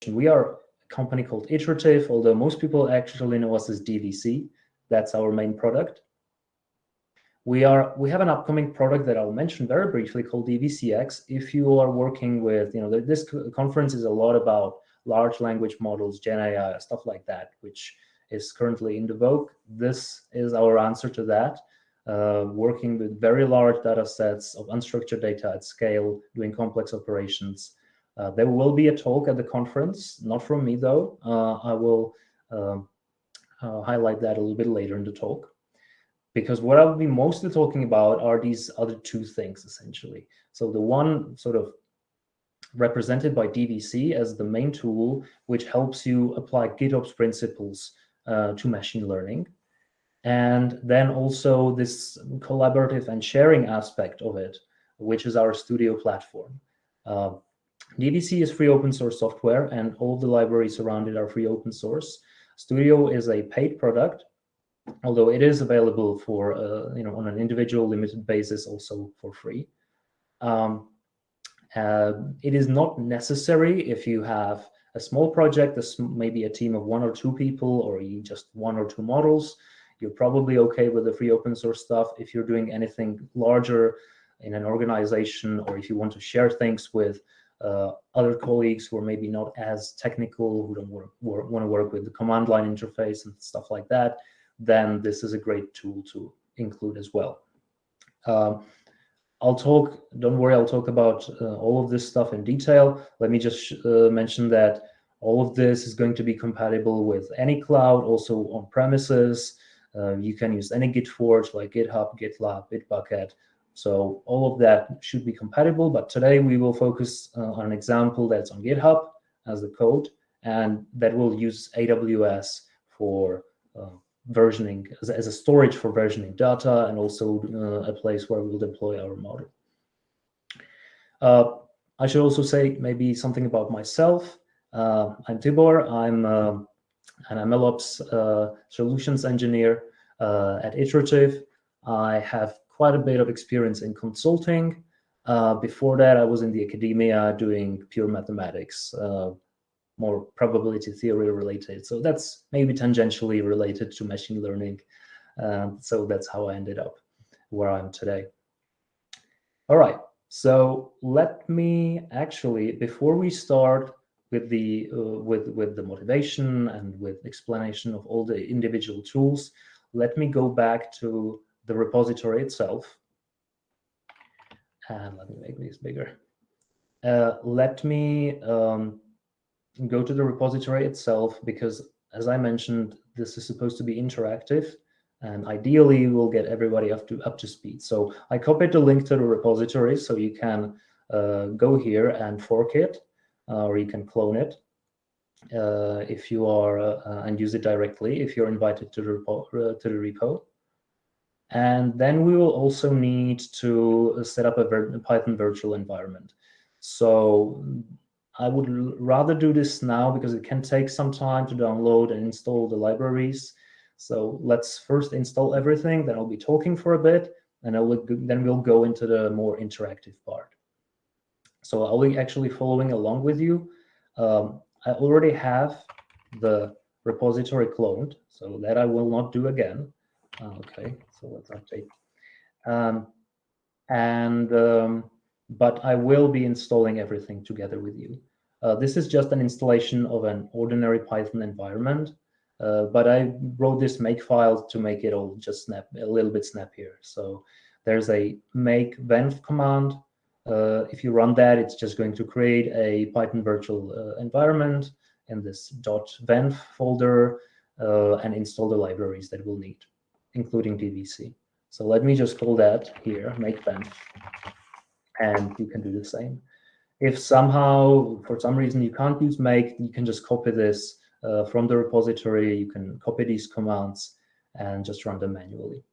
We are a company called Iterative, although most people actually know us as DVC. That's our main product. We have an upcoming product that I'll mention very briefly called DVCX. If you are working with, this conference is a lot about large language models, Gen AI, stuff like that, which is currently in the vogue. This is our answer to that. Working with very large data sets of unstructured data at scale, doing complex operations. There will be a talk at the conference, not from me though. I will highlight that a little bit later in the talk. Because what I'll be mostly talking about are these other two things, essentially. So the one sort of represented by DVC as the main tool, which helps you apply GitOps principles to machine learning. And then also this collaborative and sharing aspect of it, which is our Studio platform. DVC is free open source software, and all the libraries around it are free open source. Studio is a paid product, although it is available for on an individual limited basis also for free. It is not necessary if you have a small project, maybe a team of 1 or 2 people, or you just 1 or 2 models. You're probably okay with the free open source stuff. If you're doing anything larger in an organization, or if you want to share things with other colleagues who are maybe not as technical, who don't want to work with the command line interface and stuff like that, then this is a great tool to include as well. Don't worry, I'll talk about all of this stuff in detail. Let me just mention that all of this is going to be compatible with any cloud, also on premises. You can use any GitForge like GitHub, GitLab, Bitbucket. So all of that should be compatible, but today we will focus on an example that's on GitHub as the code, and that will use AWS for versioning, as a storage for versioning data, and also a place where we'll deploy our model. I should also say maybe something about myself. I'm Tibor. I'm an MLOps solutions engineer at Iterative. I have quite a bit of experience in consulting. Before that, I was in the academia doing pure mathematics, more probability theory related. So that's maybe tangentially related to machine learning. So that's how I ended up where I am today. All right. So let me actually, before we start with the motivation and with explanation of all the individual tools, let me go back to the repository itself. And let me make this bigger. Let me go to the repository itself, because as I mentioned, this is supposed to be interactive, and ideally we'll get everybody up to speed. So I copied the link to the repository, so you can go here and fork it, or you can clone it if you are and use it directly if you're invited to the repo. And then we will also need to set up a Python virtual environment. So I would rather do this now because it can take some time to download and install the libraries. So let's first install everything, then I'll be talking for a bit, and then we'll go into the more interactive part. So I'll be actually following along with you. I already have the repository cloned, so that I will not do again. Okay, so let's update. But I will be installing everything together with you. This is just an installation of an ordinary Python environment, but I wrote this makefile to make it all just a little bit snappier. So there's a make venv command. If you run that, it's just going to create a Python virtual environment in this .venv folder and install the libraries that we'll need, including DVC. So let me just call that here, make venv, and you can do the same. If somehow, for some reason, you can't use make, you can just copy this from the repository. You can copy these commands and just run them manually.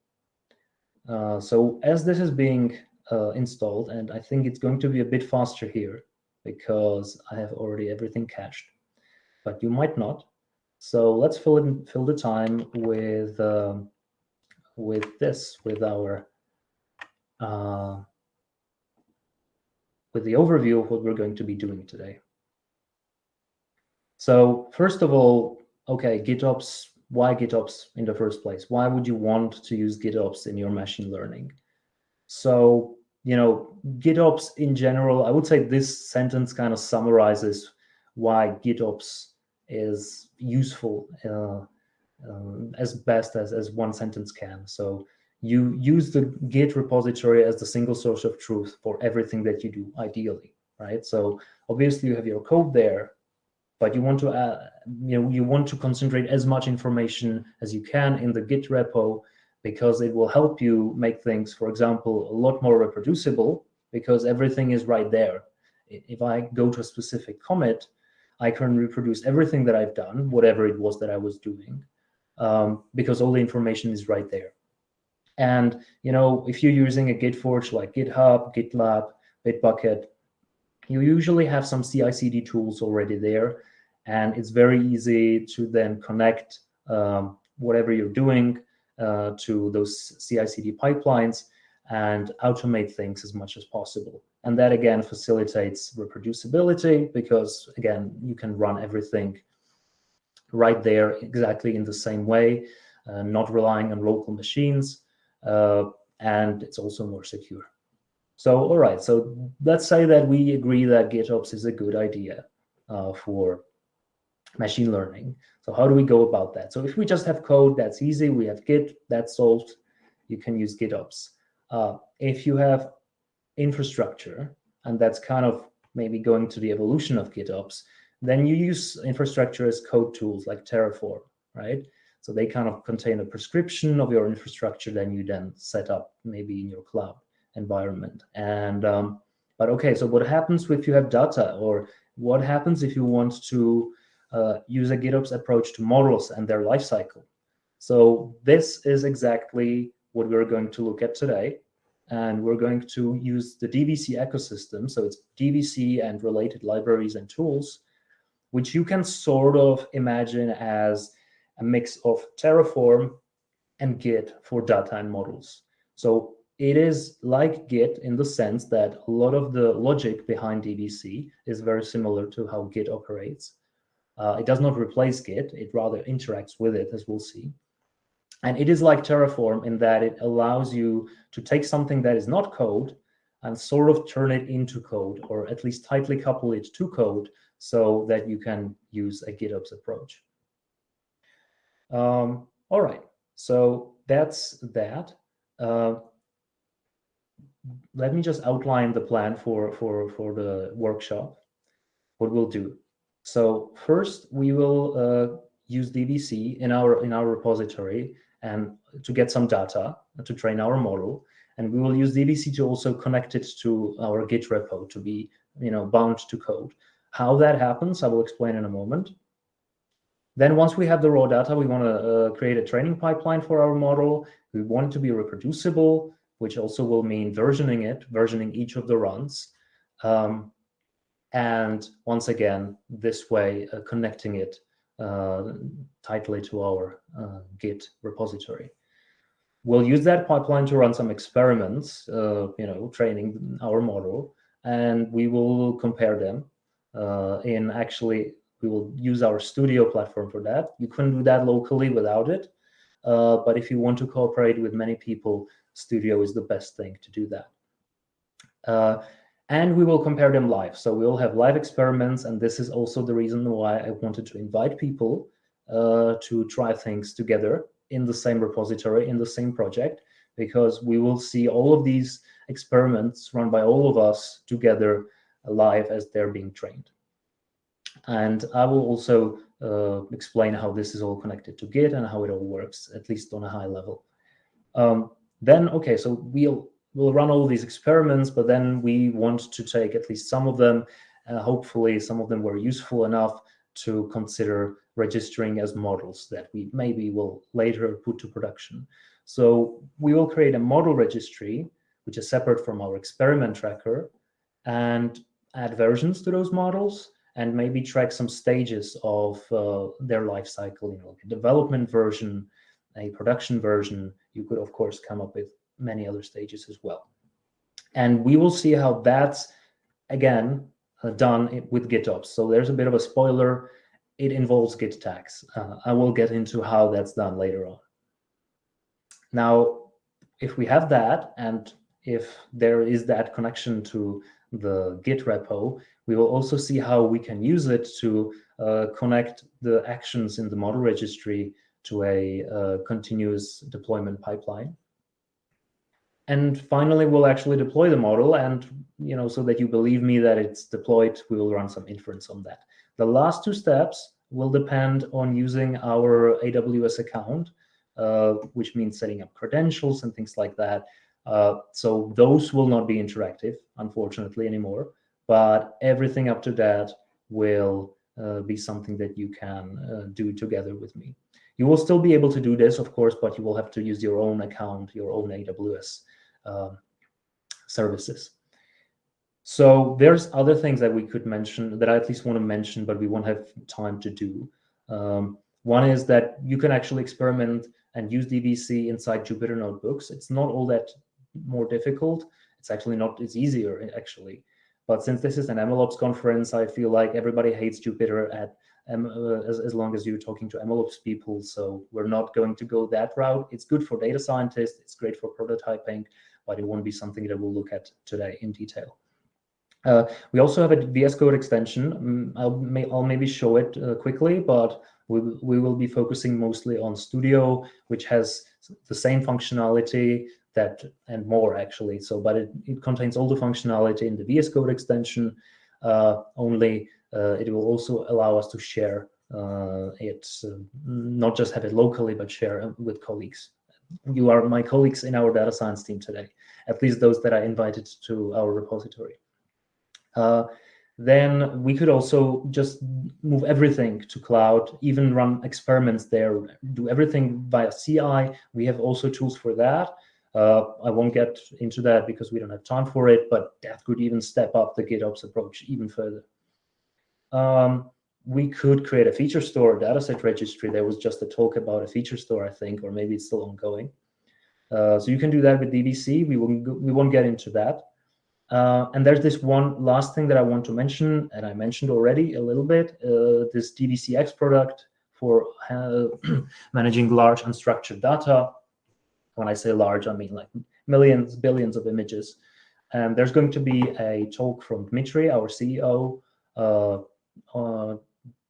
So as this is being installed, and I think it's going to be a bit faster here because I have already everything cached, but you might not. So let's fill the time with our with the overview of what we're going to be doing today. So first of all, okay, GitOps, why GitOps in the first place? Why would you want to use GitOps in your machine learning? So, GitOps in general, I would say this sentence kind of summarizes why GitOps is useful as best as one sentence can. So you use the Git repository as the single source of truth for everything that you do, ideally, right? So obviously you have your code there, but you want to you want to concentrate as much information as you can in the Git repo, because it will help you make things, for example, a lot more reproducible, because everything is right there. If I go to a specific commit, I can reproduce everything that I've done, whatever it was that I was doing, because all the information is right there. And if you're using a Git forge like GitHub, GitLab, Bitbucket, you usually have some CI/CD tools already there, and it's very easy to then connect whatever you're doing to those CI/CD pipelines and automate things as much as possible. And that again facilitates reproducibility, because again, you can run everything right there exactly in the same way, not relying on local machines, and it's also more secure. So, all right, so let's say that we agree that GitOps is a good idea for machine learning. So how do we go about that? So if we just have code, that's easy. We have Git, that's solved. You can use GitOps. If you have infrastructure, and that's kind of maybe going to the evolution of GitOps, then you use infrastructure as code tools like Terraform, right? So they kind of contain a prescription of your infrastructure, then you then set up maybe in your cloud environment. And but okay, so what happens if you have data, or what happens if you want to use a GitOps approach to models and their lifecycle? So this is exactly what we're going to look at today. And we're going to use the DBC ecosystem. So it's DBC and related libraries and tools, which you can sort of imagine as a mix of Terraform and Git for data and models. So it is like Git in the sense that a lot of the logic behind DBC is very similar to how Git operates. It does not replace Git, it rather interacts with it, as we'll see. And it is like Terraform in that it allows you to take something that is not code and sort of turn it into code, or at least tightly couple it to code, so that you can use a GitOps approach. All right, so that's that. Let me just outline the plan for the workshop, what we'll do. So first, we will use DBC in our repository and to get some data to train our model, and we will use DBC to also connect it to our Git repo to be bound to code. How that happens, I will explain in a moment. Then once we have the raw data, we want to create a training pipeline for our model. We want it to be reproducible, which also will mean versioning each of the runs. And once again, this way, connecting it tightly to our Git repository. We'll use that pipeline to run some experiments, training our model, and we will compare them. We will use our Studio platform for that. You couldn't do that locally without it, but if you want to cooperate with many people, Studio is the best thing to do that. And we will compare them live. So we will have live experiments, and this is also the reason why I wanted to invite people to try things together in the same repository, in the same project, because we will see all of these experiments run by all of us together live as they're being trained. And I will also explain how this is all connected to Git and how it all works, at least on a high level. Then, okay, so we'll run all these experiments, but then we want to take at least some of them. Hopefully, some of them were useful enough to consider registering as models that we maybe will later put to production. So we will create a model registry, which is separate from our experiment tracker, and add versions to those models, and maybe track some stages of their life cycle, a development version, a production version. You could, of course, come up with many other stages as well. And we will see how that's, again, done with GitOps. So there's a bit of a spoiler. it involves Git tags. I will get into how that's done later on. Now, if we have that, and if there is that connection to the Git repo, we will also see how we can use it to connect the actions in the model registry to a continuous deployment pipeline. And finally, we'll actually deploy the model, and so that you believe me that it's deployed, we will run some inference on that. The last two steps will depend on using our AWS account, which means setting up credentials and things like that. So those will not be interactive, unfortunately, anymore. But everything up to that will be something that you can do together with me. You will still be able to do this, of course, but you will have to use your own account, your own AWS services. So there's other things that we could mention that I at least want to mention, but we won't have time to do. One is that you can actually experiment and use DBC inside Jupyter notebooks. It's not all that more difficult. It's actually not, it's easier actually. But since this is an MLOps conference, I feel like everybody hates Jupyter as long as you're talking to MLOps people. So we're not going to go that route. It's good for data scientists. It's great for prototyping, but it won't be something that we'll look at today in detail. We also have a VS Code extension. I'll maybe show it quickly, but we will be focusing mostly on Studio, which has the same functionality and more actually. But it contains all the functionality in the VS Code extension. Only it will also allow us to share it, not just have it locally, but share with colleagues. You are my colleagues in our data science team today, at least those that I invited to our repository. Then we could also just move everything to cloud, even run experiments there, do everything via CI. We have also tools for that. I won't get into that because we don't have time for it, but that could even step up the GitOps approach even further. We could create a feature store, dataset registry. There was just a talk about a feature store, I think, or maybe it's still ongoing. So you can do that with DBC. We won't get into that. And there's this one last thing that I want to mention, and I mentioned already a little bit, this DBCX product for managing large unstructured data. When I say large, I mean like millions, billions of images. And there's going to be a talk from Dmitry, our CEO,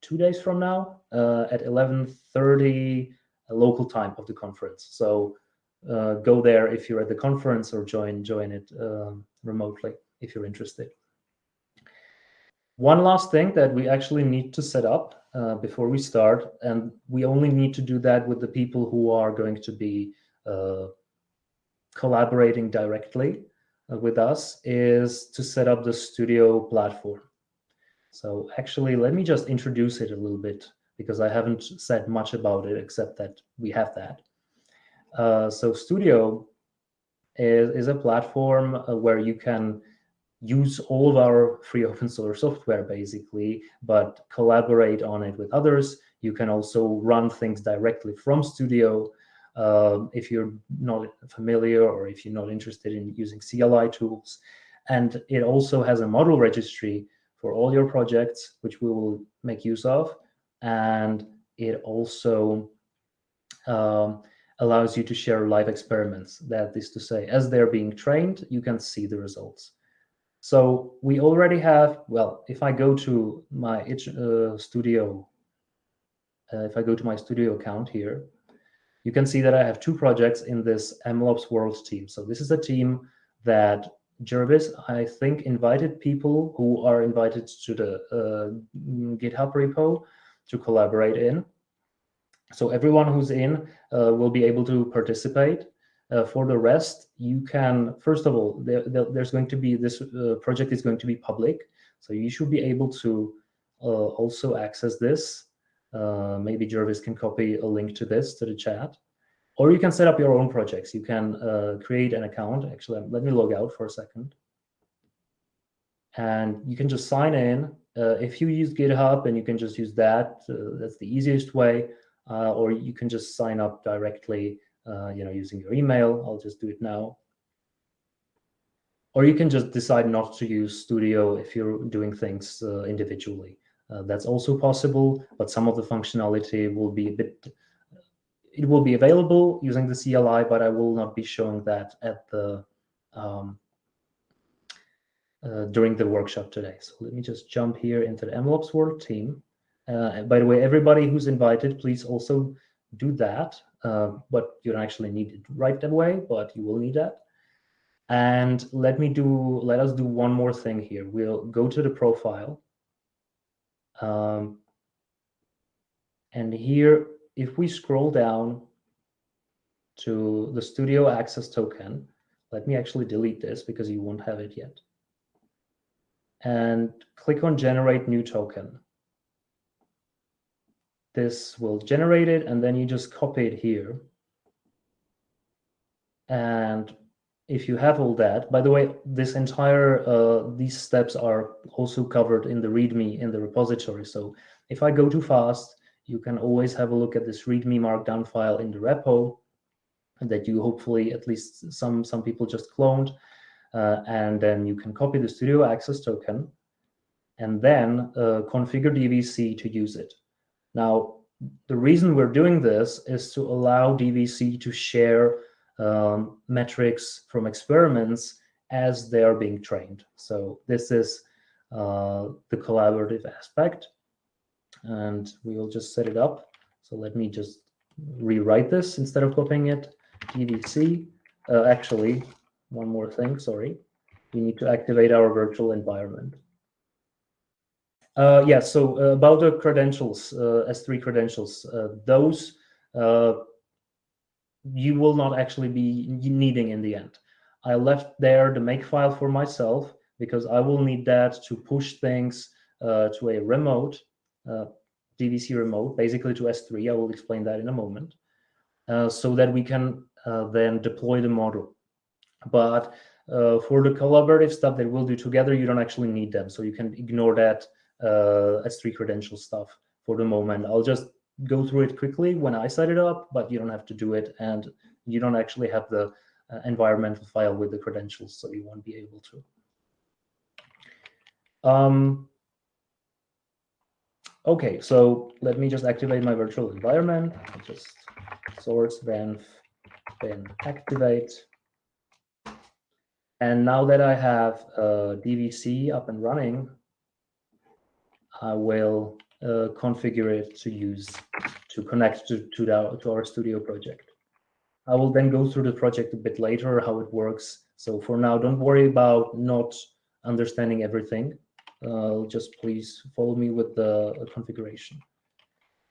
2 days from now at 11:30 local time of the conference. So go there if you're at the conference, or join it remotely if you're interested. One last thing that we actually need to set up before we start, and we only need to do that with the people who are going to be collaborating directly with us, is to set up the Studio platform. So actually, let me just introduce it a little bit, because I haven't said much about it except that we have that. So Studio is a platform where you can use all of our free open source software, basically, but collaborate on it with others. You can also run things directly from Studio. If you're not familiar, or if you're not interested in using CLI tools. And it also has a model registry for all your projects, which we will make use of. And it also allows you to share live experiments. That is to say, as they're being trained, you can see the results. So we already have, well, if I go to my Studio, if I go to my Studio account here, you can see that I have 2 projects in this MLOps World team. So this is a team that Jervis, I think, invited people who are invited to the GitHub repo to collaborate in. So everyone who's in will be able to participate. For the rest, you can, first of all, there's going to be, this project is going to be public. So you should be able to also access this. Maybe Jervis can copy a link to this to the chat. Or you can set up your own projects. You can create an account. Actually, let me log out for a second. And you can just sign in. If you use GitHub, and you can just use that, that's the easiest way. Or you can just sign up directly, using your email. I'll just do it now. Or you can just decide not to use Studio if you're doing things individually. That's also possible, but some of the functionality will be it will be available using the CLI, but I will not be showing that at the during the workshop today. So let me just jump here into the MLOps World team. By the way, everybody who's invited, please also do that. But you don't actually need it right away, but you will need that. And let us do one more thing here. We'll go to the profile. And here, if we scroll down to the Studio Access token, let me actually delete this because you won't have it yet. And click on Generate New Token. This will generate it, and then you just copy it here. And if you have all that, by the way, this entire, these steps are also covered in the README in the repository. So if I go too fast, you can always have a look at this README markdown file in the repo that you hopefully, at least some people just cloned. And then you can copy the Studio Access token and then configure DVC to use it. Now, the reason we're doing this is to allow DVC to share metrics from experiments as they are being trained. So this is the collaborative aspect, and we will just set it up. So let me just rewrite this instead of copying it. DVC, actually, one more thing, sorry. We need to activate our virtual environment. Yeah, so about the credentials, S3 credentials, those you will not actually be needing in the end. I left there the makefile for myself because I will need that to push things to a remote, DVC remote, basically to S3. I will explain that in a moment, so that we can then deploy the model. But for the collaborative stuff that we'll do together, you don't actually need them. So you can ignore that S3 credential stuff for the moment. I'll just go through it quickly when I set it up, but you don't have to do it. And you don't actually have the environmental file with the credentials, so you won't be able to. Okay, so let me just activate my virtual environment. I'll just source then activate. And now that I have DVC up and running, I will configure it to connect to our studio project. I will then go through the project a bit later, how it works. So for now, don't worry about not understanding everything. Just please follow me with the configuration.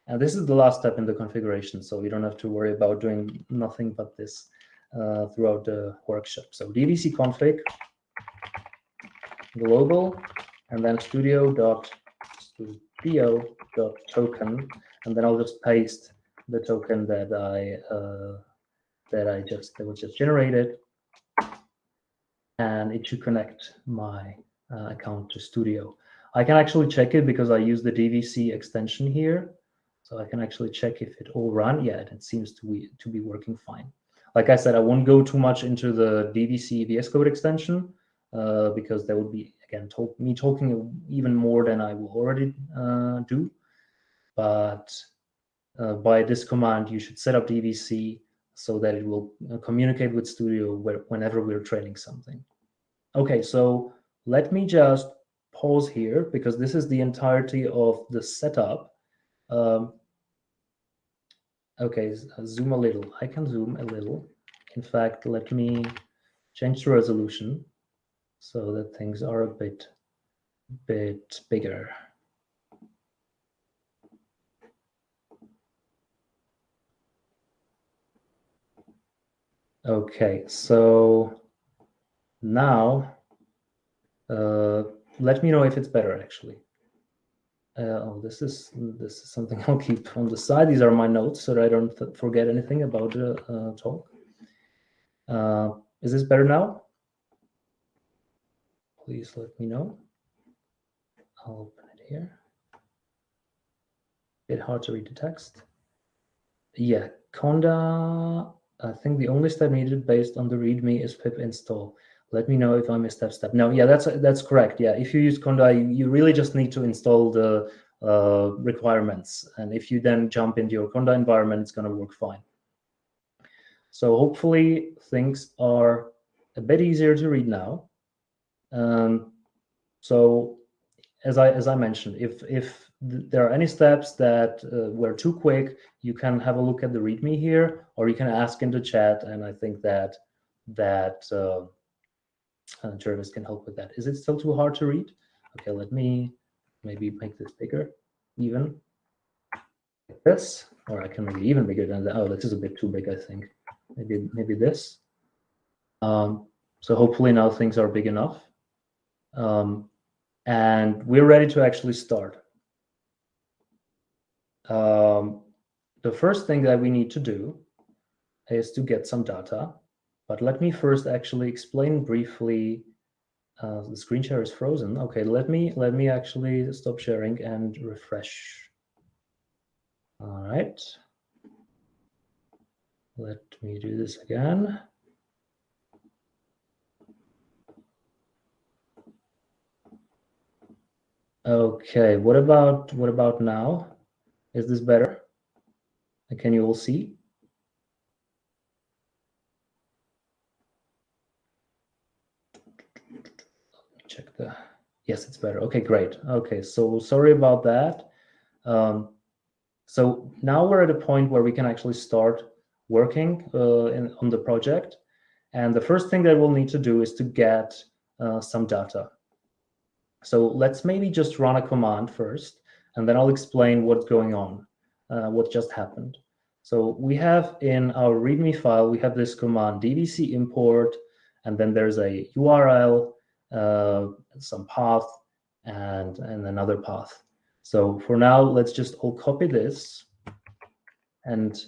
And this is the last step in the configuration, so you don't have to worry about doing nothing but this throughout the workshop. So DVC config global, and then studio.token, and then I'll just paste the token that was just generated, and it should connect my account to Studio. I can actually check it because I use the DVC extension here, so I can actually check if it all run. Yeah, it seems to be working fine. Like I said, I won't go too much into the DVC VS Code extension because that would be, again, me talking even more than I will already do. But by this command, you should set up DVC so that it will communicate with Studio whenever we're training something. Okay, so let me just pause here because this is the entirety of the setup. Okay, zoom a little. I can zoom a little. In fact, let me change the resolution so that things are a bit bigger. Okay, so now let me know if it's better actually. Oh, this is something I'll keep on the side. These are my notes so that I don't forget anything about the talk. Is this better now? Please let me know. I'll open it here. A bit hard to read the text. Yeah, Conda, I think the only step needed based on the README is pip install. Let me know if I missed that step. No, yeah, that's correct. Yeah, if you use Conda, you really just need to install the requirements. And if you then jump into your Conda environment, it's going to work fine. So hopefully things are a bit easier to read now. So as I mentioned, if there are any steps that were too quick, you can have a look at the README here, or you can ask in the chat, and I think that Jervis can help with that. Is it still too hard to read? Okay, let me maybe make this bigger, even like this, or I can make it even bigger than that. Oh, this is a bit too big, I think. Maybe this. So hopefully now things are big enough. And we're ready to actually start. The first thing that we need to do is to get some data. But let me first actually explain briefly. The screen share is frozen. Okay, let me actually stop sharing and refresh. All right. Let me do this again. Okay, what about now? Is this better? Can you all see? Check the, yes, it's better. Okay, great. Okay, so sorry about that. So now we're at a point where we can actually start working on the project. And the first thing that we'll need to do is to get some data. So let's maybe just run a command first, and then I'll explain what's going on, what just happened. So we have in our README file, we have this command dvc import, and then there's a URL, some path, and another path. So for now, let's just all copy this. And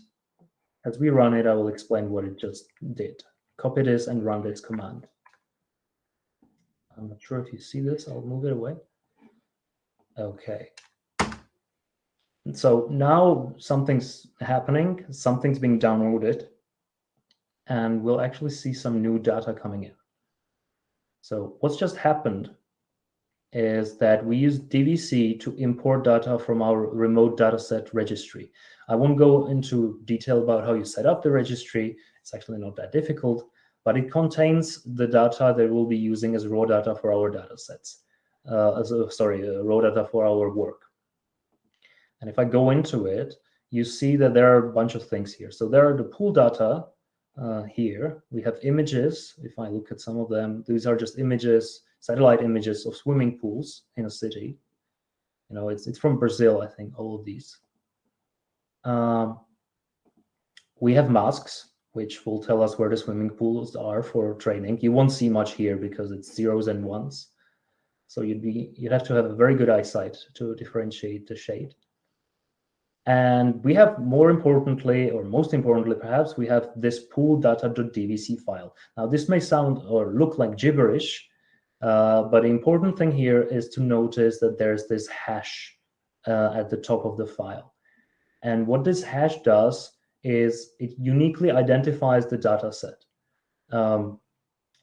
as we run it, I will explain what it just did. Copy this and run this command. I'm not sure if you see this. I'll move it away. Okay. So now something's happening. Something's being downloaded. And we'll actually see some new data coming in. So what's just happened is that we use DVC to import data from our remote dataset registry. I won't go into detail about how you set up the registry. It's actually not that difficult, but it contains the data that we'll be using as raw data for our datasets. Raw data for our work. And if I go into it, you see that there are a bunch of things here. So there are the pool data here. We have images. If I look at some of them, these are just images, satellite images of swimming pools in a city. You know, it's from Brazil, I think, all of these. We have masks, which will tell us where the swimming pools are for training. You won't see much here because it's zeros and ones. So you'd have to have a very good eyesight to differentiate the shade. And we have, more importantly, or most importantly perhaps, we have this pool data.dvc file. Now this may sound or look like gibberish, but the important thing here is to notice that there's this hash at the top of the file. And what this hash does is it uniquely identifies the data set for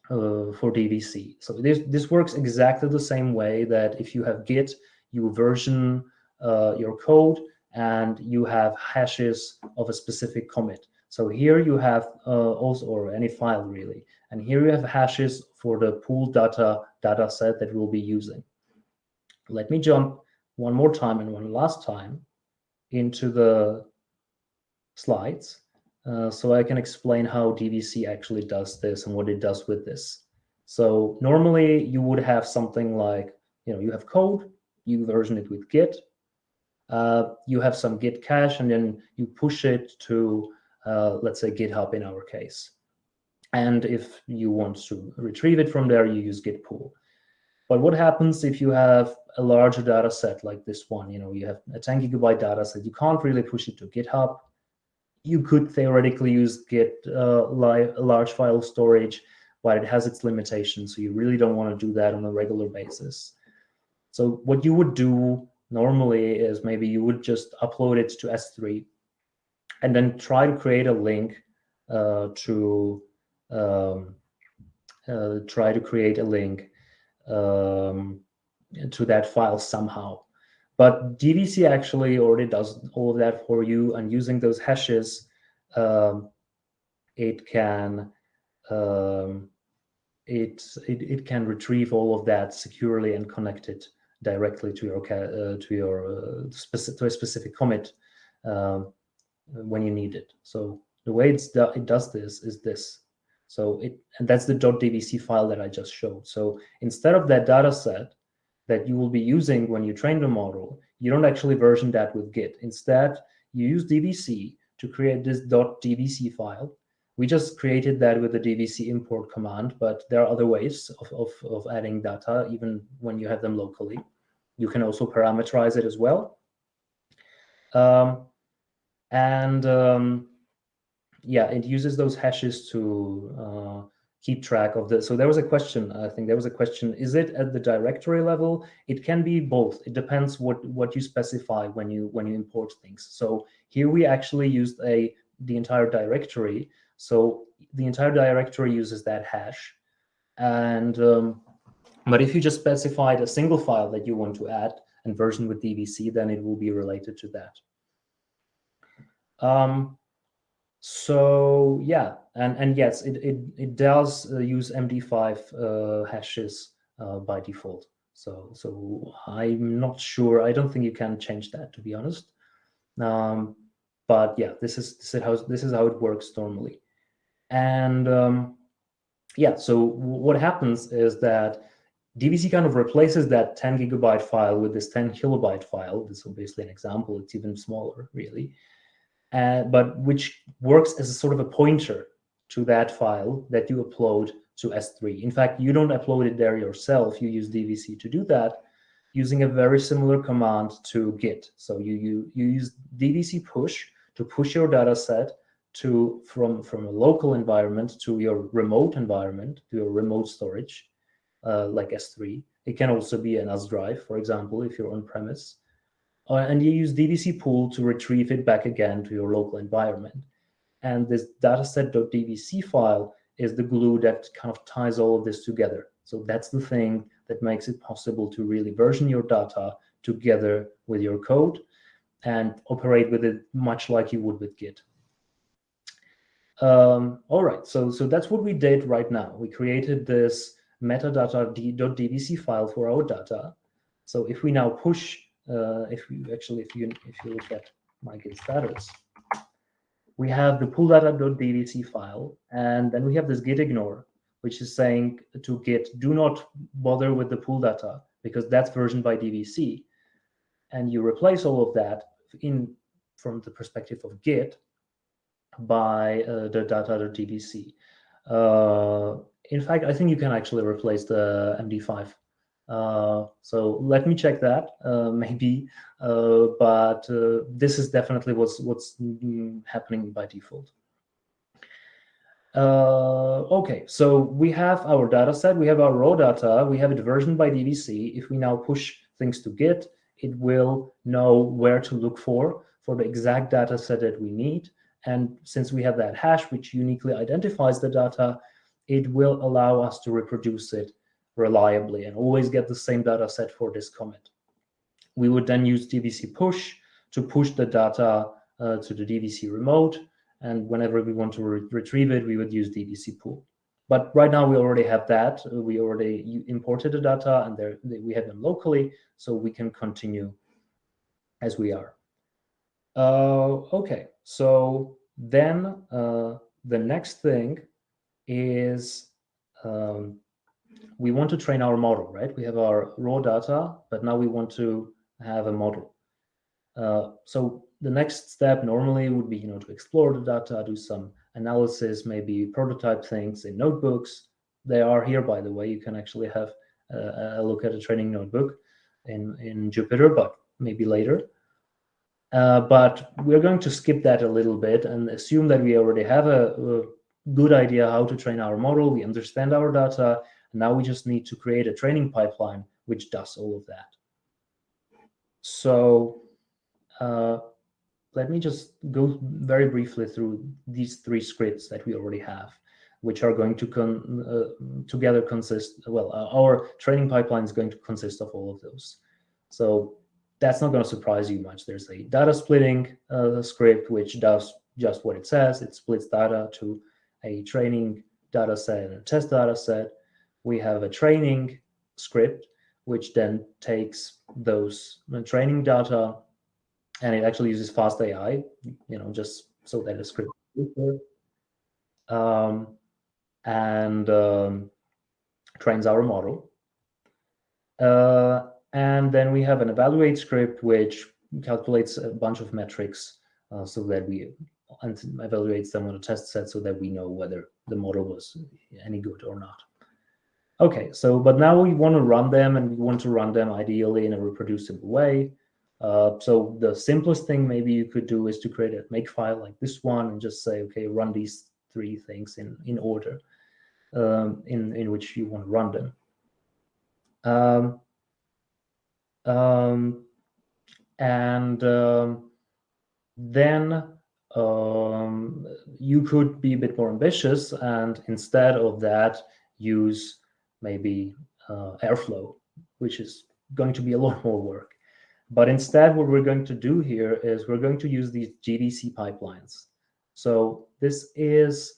DVC. So this works exactly the same way that if you have Git, you version your code, and you have hashes of a specific commit. So here you have also, or any file really, and here you have hashes for the pool data set that we'll be using. Let me jump one more time and one last time into the slides so I can explain how DVC actually does this and what it does with this. So normally you would have something like, you have code, you version it with Git, you have some Git cache, and then you push it to, let's say, GitHub in our case. And if you want to retrieve it from there, you use Git pull. But what happens if you have a larger data set like this one? You have a 10 gigabyte data set. You can't really push it to GitHub. You could theoretically use Git large file storage, but it has its limitations. So you really don't want to do that on a regular basis. So what you would do normally is maybe you would just upload it to S3 and then try to create a link to that file somehow. But DVC actually already does all of that for you, and using those hashes, it can it can retrieve all of that securely and connect it directly to your to a specific commit when you need it. So the way it does this is this. So and that's the .dvc file that I just showed. So instead of that data set that you will be using when you train the model, you don't actually version that with Git. Instead, you use DVC to create this .dvc file. We just created that with the DVC import command, but there are other ways of adding data, even when you have them locally. You can also parameterize it as well. Yeah, it uses those hashes to keep track of the. So there was a question, I think there was a question, is it at the directory level? It can be both. It depends what you specify when you import things. So here we actually used the entire directory. So the entire directory uses that hash. And but if you just specified a single file that you want to add and version with DVC, then it will be related to that. So yeah, and yes, it does use MD5 hashes by default. So I'm not sure. I don't think you can change that, to be honest. But yeah, this is how it works normally. And yeah, so what happens is that DVC kind of replaces that 10 gigabyte file with this 10 kilobyte file. This is obviously an example. It's even smaller, really. But which works as a sort of a pointer to that file that you upload to S3. In fact, you don't upload it there yourself. You use DVC to do that using a very similar command to Git. So you use DVC push to push your data set from a local environment to your remote environment, to your remote storage, like S3. It can also be an NAS drive, for example, if you're on premise. And you use DVC pool to retrieve it back again to your local environment. And this dataset.dvc file is the glue that kind of ties all of this together. So that's the thing that makes it possible to really version your data together with your code and operate with it much like you would with Git. All right, so that's what we did right now. We created this metadata.dvc file for our data. So if we now push, if you look at my Git status, we have the pull.data.dvc file, and then we have this git ignore, which is saying to Git, do not bother with the pull data because that's versioned by DVC. And you replace all of that from the perspective of Git by the data.dvc. In fact, I think you can actually replace the MD5. So let me check that, maybe, but this is definitely what's happening by default. Okay, so we have our data set, we have our raw data, we have it versioned by DVC. If we now push things to Git, it will know where to look for the exact data set that we need. And since we have that hash, which uniquely identifies the data, it will allow us to reproduce it reliably and always get the same data set for this commit. We would then use DVC push to push the data to the DVC remote. And whenever we want to retrieve it, we would use DVC pool. But right now we already have that. We already imported the data and we have them locally, so we can continue as we are. Okay, so then the next thing is we want to train our model, right? We have our raw data, but now we want to have a model. So the next step normally would be, to explore the data, do some analysis, maybe prototype things in notebooks. They are here, by the way. You can actually have a look at a training notebook in Jupyter, but maybe later. But we're going to skip that a little bit and assume that we already have a good idea how to train our model. We understand our data. And now we just need to create a training pipeline which does all of that. So let me just go very briefly through these 3 scripts that we already have, which are going to together consist, well, our training pipeline is going to consist of all of those. So that's not going to surprise you much. There's a data splitting script which does just what it says. It splits data to a training data set and a test data set. We have a training script which then takes those training data, and it actually uses fast AI, just so that the script is and trains our model. And then we have an evaluate script which calculates a bunch of metrics so that we evaluates them on a test set so that we know whether the model was any good or not. Okay, but now we want to run them, and we want to run them ideally in a reproducible way. So the simplest thing maybe you could do is to create a makefile like this one and just say, okay, run these 3 things in order in which you want to run them. Then you could be a bit more ambitious, and instead of that, use maybe Airflow, which is going to be a lot more work. But instead, what we're going to do here is we're going to use these GDC pipelines. So this is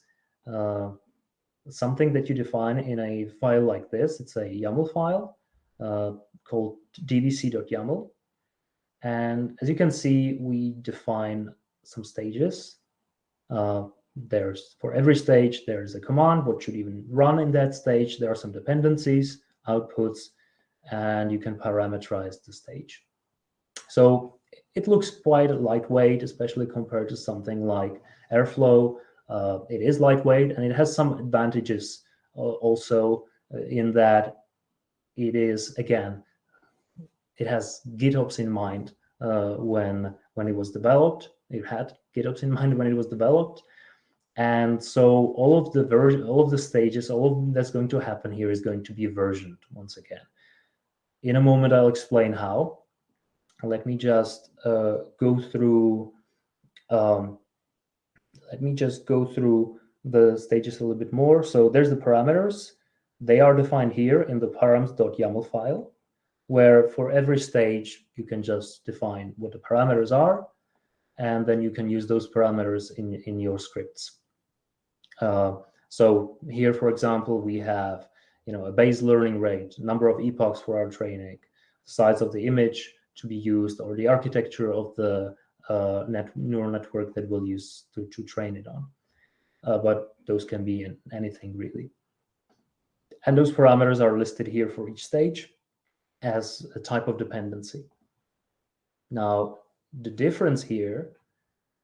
something that you define in a file like this. It's a YAML file called dvc.yaml. And as you can see, we define some stages. For every stage, there's a command, what should even run in that stage. There are some dependencies, outputs, and you can parameterize the stage. So it looks quite lightweight, especially compared to something like Airflow. It is lightweight, and it has some advantages also in that it is, again, it has GitOps in mind when it was developed. It had GitOps in mind when it was developed. And so all of the stages, all of that's going to happen here is going to be versioned once again. In a moment, I'll explain how. Let me just go through. Let me just go through the stages a little bit more. So there's the parameters. They are defined here in the params.yaml file, where for every stage you can just define what the parameters are, and then you can use those parameters in your scripts. So here, for example, we have a base learning rate, number of epochs for our training, size of the image to be used, or the architecture of the neural network that we'll use to train it on. But those can be in anything really. And those parameters are listed here for each stage as a type of dependency. Now, the difference here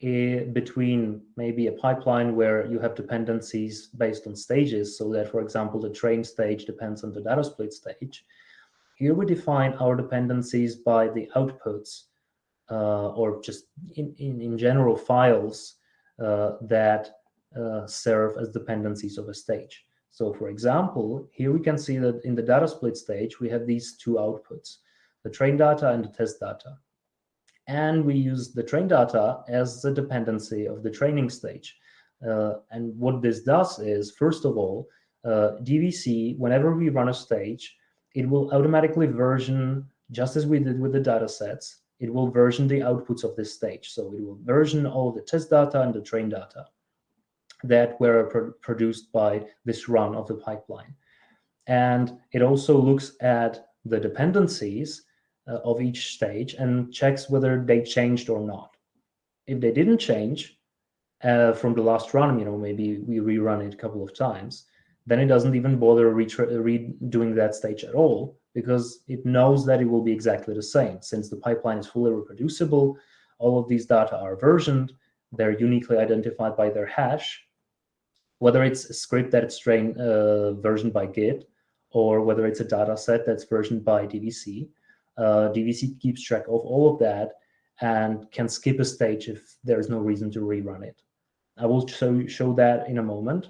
between maybe a pipeline where you have dependencies based on stages, so that, for example, the train stage depends on the data split stage. Here we define our dependencies by the outputs or just in general files that serve as dependencies of a stage. So for example, here we can see that in the data split stage, we have these 2 outputs, the train data and the test data. And we use the train data as the dependency of the training stage. And what this does is, first of all, DVC, whenever we run a stage, it will automatically version, just as we did with the data sets, it will version the outputs of this stage. So it will version all the test data and the train data that were produced by this run of the pipeline. And it also looks at the dependencies of each stage and checks whether they changed or not. If they didn't change from the last run, maybe we rerun it a couple of times, then it doesn't even bother redoing that stage at all, because it knows that it will be exactly the same. Since the pipeline is fully reproducible, all of these data are versioned, they're uniquely identified by their hash, whether it's a script that's versioned by Git, or whether it's a data set that's versioned by DVC. DVC keeps track of all of that and can skip a stage if there's no reason to rerun it. I will show that in a moment.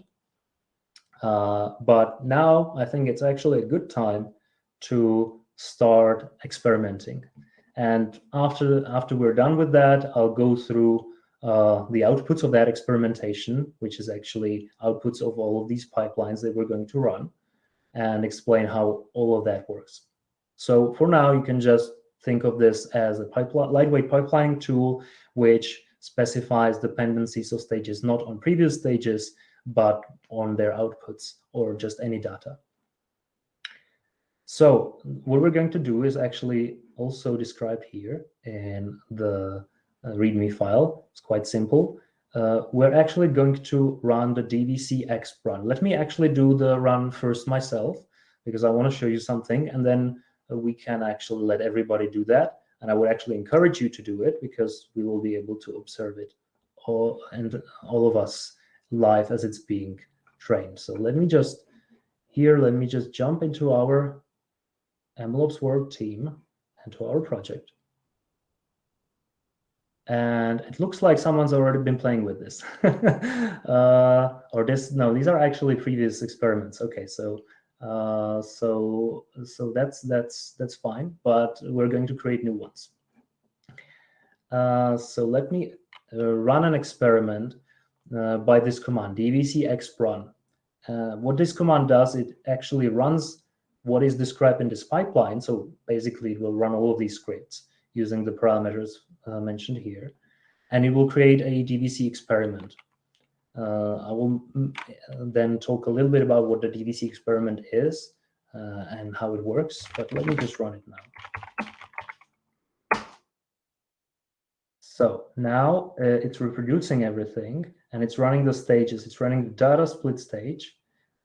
But now I think it's actually a good time to start experimenting. And after we're done with that, I'll go through the outputs of that experimentation, which is actually outputs of all of these pipelines that we're going to run, and explain how all of that works. So for now, you can just think of this as a lightweight pipelining tool, which specifies dependencies of stages, not on previous stages, but on their outputs or just any data. So what we're going to do is actually also described here in the README file. It's quite simple. We're actually going to run the dvcx run. Let me actually do the run first myself, because I want to show you something, and then we can actually let everybody do that. And I would actually encourage you to do it, because we will be able to observe it all of us live as it's being trained. So let me just jump into our MLOps work team and to our project. And it looks like someone's already been playing with this. No, these are actually previous experiments. Okay, so that's fine, but we're going to create new ones. So let me run an experiment by this command, dvcx run. What this command does, it actually runs what is described in this pipeline. So basically, it will run all of these scripts using the parameters mentioned here, and it will create a DVC experiment. I will then talk a little bit about what the DVC experiment is and how it works, but let me just run it now. So now it's reproducing everything, and it's running the stages. It's running the data split stage.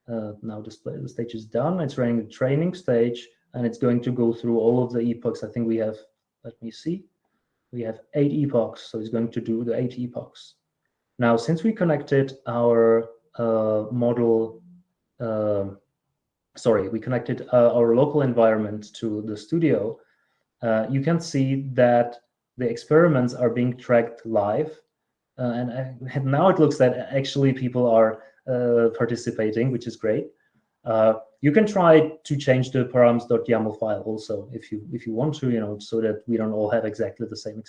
Now the stage is done. It's running the training stage, and it's going to go through all of the epochs. I think we have, let me see, we have 8 epochs, so it's going to do the 8 epochs. Now, since we connected our model, we connected our local environment to the studio, you can see that the experiments are being tracked live. And now it looks that actually people are participating, which is great. You can try to change the params.yaml file also if you want to, so that we don't all have exactly the same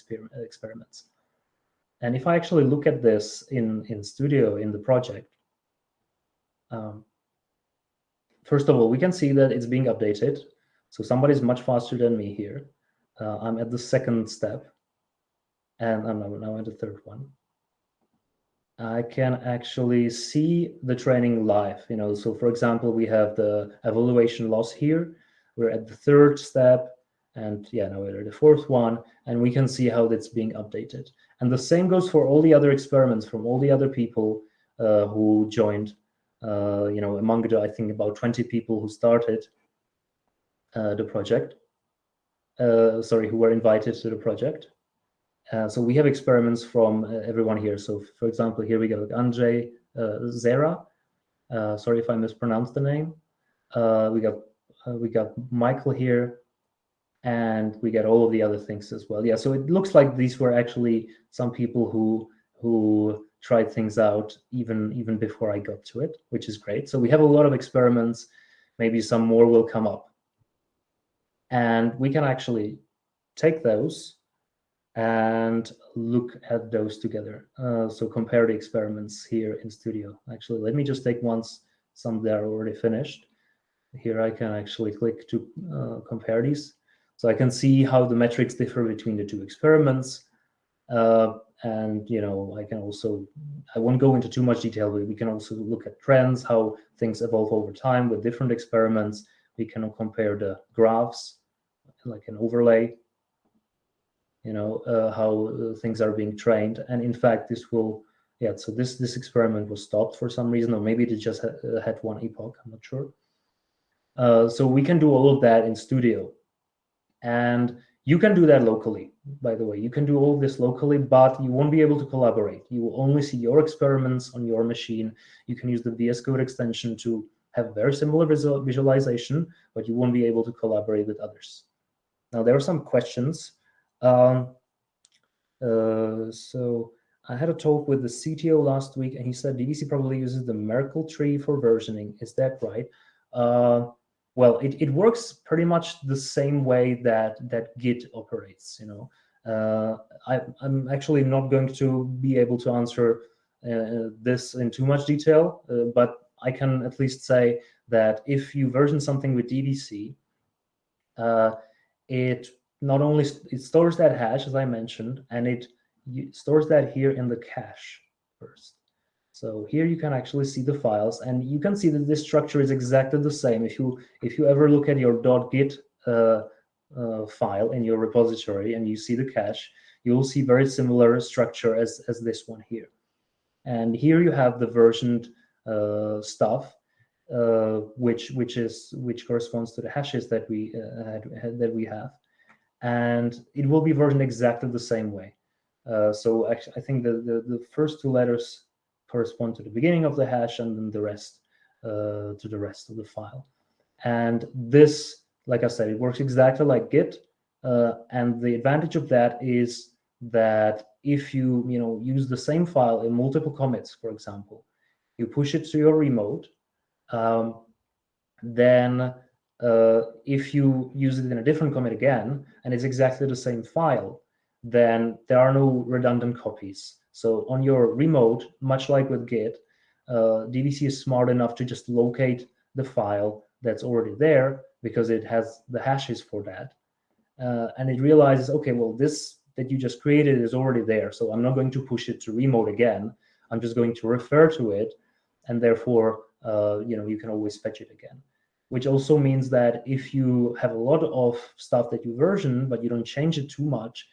experiments. And if I actually look at this in Studio in the project, first of all, we can see that it's being updated. So somebody's much faster than me here. I'm at the second step, and I'm now at the third one. I can actually see the training live, so for example, we have the evaluation loss here. We're at the third step, and now we're at the fourth one, and we can see how that's being updated. And the same goes for all the other experiments from all the other people who joined, among the, I think, about 20 people who started the project, who were invited to the project. So we have experiments from everyone here. So for example, here we got Andrzej Zera. Sorry if I mispronounced the name. We got Michael here, and we got all of the other things as well. Yeah, so it looks like these were actually some people who tried things out even before I got to it, which is great. So we have a lot of experiments. Maybe some more will come up, and we can actually take those and look at those together. So compare the experiments here in Studio. Actually, let me just take some that are already finished. Here I can actually click to compare these. So I can see how the metrics differ between the two experiments. And I won't go into too much detail, but we can also look at trends, how things evolve over time with different experiments. We can compare the graphs, like an overlay, how things are being trained. And in fact, so this experiment was stopped for some reason, or maybe it just had one epoch, I'm not sure. So we can do all of that in Studio. And you can do that locally, by the way. You can do all of this locally, but you won't be able to collaborate. You will only see your experiments on your machine. You can use the VS Code extension to have very similar visualization, but you won't be able to collaborate with others. Now, there are some questions. So I had a talk with the CTO last week, and he said DVC probably uses the Merkle tree for versioning. Is that right? Well, it works pretty much the same way that Git operates. I'm actually not going to be able to answer this in too much detail, but I can at least say that if you version something with DVC, it not only it stores that hash, as I mentioned, and it stores that here in the cache first. So here you can actually see the files, and you can see that this structure is exactly the same. If you ever look at your .git file in your repository and you see the cache, you will see very similar structure as this one here. And here you have the versioned stuff, which corresponds to the hashes that we have, and it will be versioned exactly the same way. So actually, I think the first two letters correspond to the beginning of the hash, and then the rest to the rest of the file. And this, like I said, it works exactly like Git. And the advantage of that is that if you use the same file in multiple commits, for example, you push it to your remote, then if you use it in a different commit again, and it's exactly the same file, then there are no redundant copies. So on your remote, much like with Git, DVC is smart enough to just locate the file that's already there because it has the hashes for that. And it realizes, okay, well, this that you just created is already there, so I'm not going to push it to remote again. I'm just going to refer to it, and therefore, you can always fetch it again. Which also means that if you have a lot of stuff that you version, but you don't change it too much,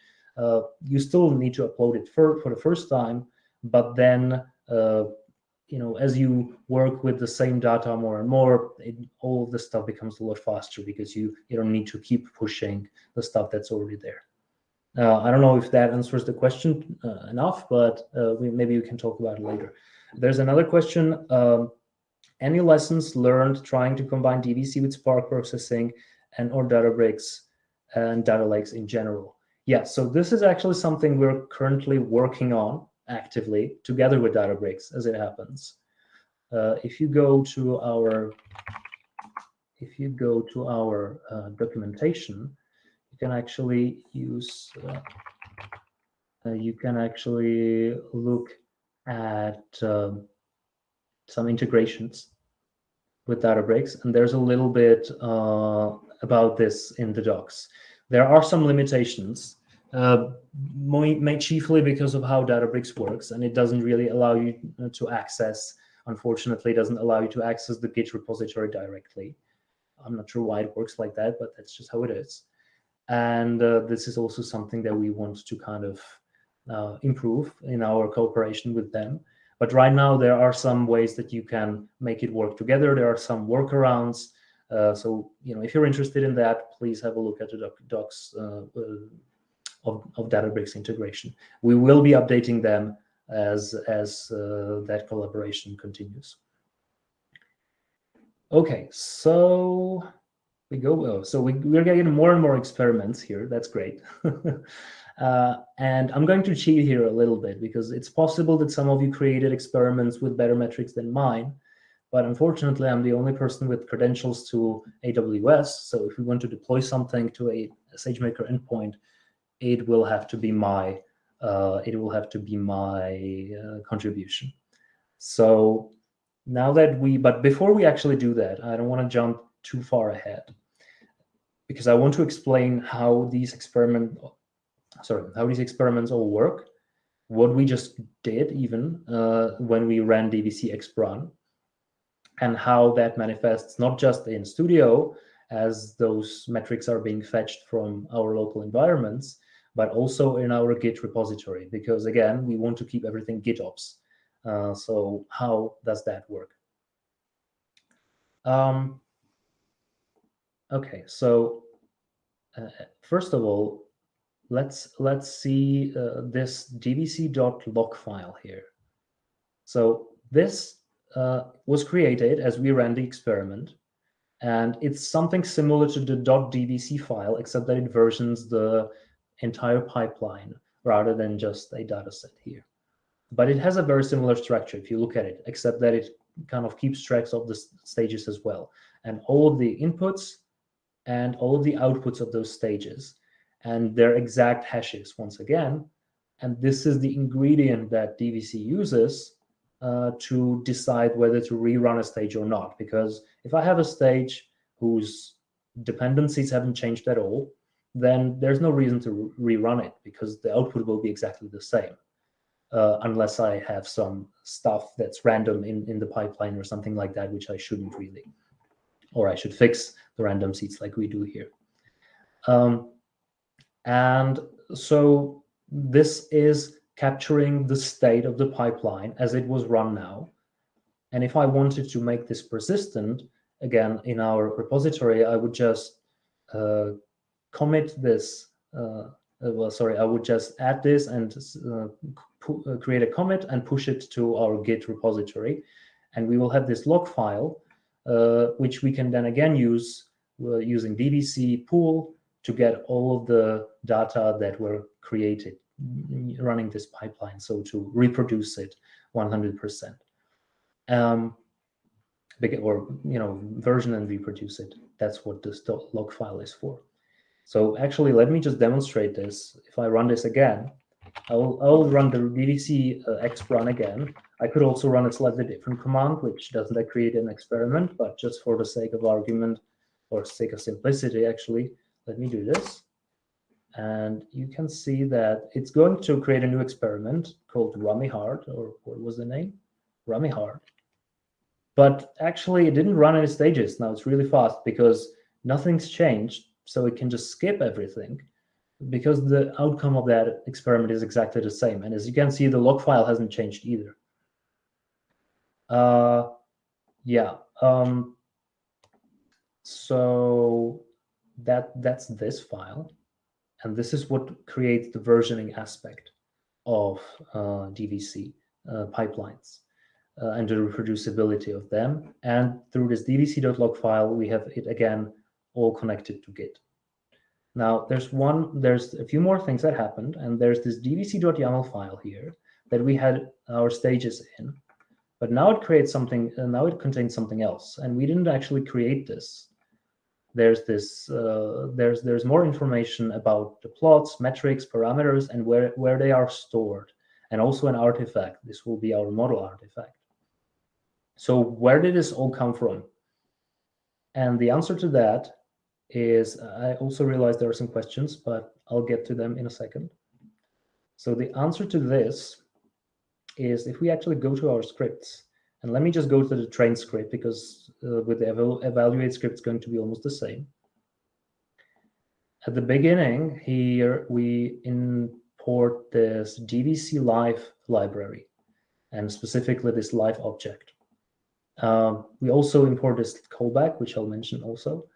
you still need to upload it for the first time. But then, as you work with the same data more and more, all of the stuff becomes a lot faster because you don't need to keep pushing the stuff that's already there. I don't know if that answers the question enough, but maybe we can talk about it later. There's another question. Any lessons learned trying to combine DVC with Spark processing or Databricks and data lakes in general? Yeah, so this is actually something we're currently working on actively together with Databricks, as it happens. If you go to our documentation, you can actually use look at some integrations with Databricks, and there's a little bit about this in the docs. There are some limitations, chiefly because of how Databricks works, and it doesn't really allow you to access, unfortunately, doesn't allow you to access the Git repository directly. I'm not sure why it works like that, but that's just how it is. And this is also something that we want to kind of improve in our cooperation with them. But right now, there are some ways that you can make it work together. There are some workarounds. So, if you're interested in that, please have a look at the docs of Databricks integration. We will be updating them as that collaboration continues. Okay, so we go. So we're getting more and more experiments here. That's great. And I'm going to cheat here a little bit because it's possible that some of you created experiments with better metrics than mine, but unfortunately, I'm the only person with credentials to AWS. So if we want to deploy something to a SageMaker endpoint, it will have to be my contribution. So now that but before we actually do that, I don't want to jump too far ahead because I want to explain how these experiments all work, what we just did even when we ran DVC Exprun, and how that manifests not just in Studio as those metrics are being fetched from our local environments, but also in our Git repository, because again, we want to keep everything GitOps. So how does that work? Okay, so first of all, let's see this dvc.log file here. So this was created as we ran the experiment, and it's something similar to the .dvc file, except that it versions the entire pipeline rather than just a data set here. But it has a very similar structure if you look at it, except that it kind of keeps tracks of the stages as well, and all of the inputs and all of the outputs of those stages and their exact hashes once again. And this is the ingredient that DVC uses to decide whether to rerun a stage or not. Because if I have a stage whose dependencies haven't changed at all, then there's no reason to rerun it because the output will be exactly the same, unless I have some stuff that's random in the pipeline or something like that, which I shouldn't really, or I should fix the random seeds like we do here. And so this is capturing the state of the pipeline as it was run now. And if I wanted to make this persistent, again, in our repository, I would just commit this. I would just add this and create a commit and push it to our Git repository. And we will have this log file, which we can then again use using DVC pool to get all of the data that were created running this pipeline, so to reproduce it 100%. Or version and reproduce it. That's what this log file is for. So actually, let me just demonstrate this. If I run this again, I'll run the DVC exp run again. I could also run a slightly different command, which doesn't create an experiment, but just for the sake of argument or sake of simplicity, actually, let me do this. And you can see that it's going to create a new experiment called Rummy Hard, or what was the name? Rummy Hard. But actually, it didn't run any stages. Now it's really fast because nothing's changed. So it can just skip everything because the outcome of that experiment is exactly the same. And as you can see, the log file hasn't changed either. So that's this file. And this is what creates the versioning aspect of DVC pipelines. And the reproducibility of them. And through this dvc.log file, we have it again all connected to Git. Now there's a few more things that happened, and there's this dvc.yaml file here that we had our stages in, but now it creates something, and now it contains something else, and we didn't actually create this. There's this there's more information about the plots, metrics, parameters, and where they are stored, and also an artifact. This will be our model artifact. So where did this all come from? And the answer to that is, I also realized there are some questions, but I'll get to them in a second. So the answer to this is if we actually go to our scripts, and let me just go to the train script because with the evaluate script, it's going to be almost the same. At the beginning here, we import this DVC live library, and specifically this live object. We also import this callback, which I'll mention also.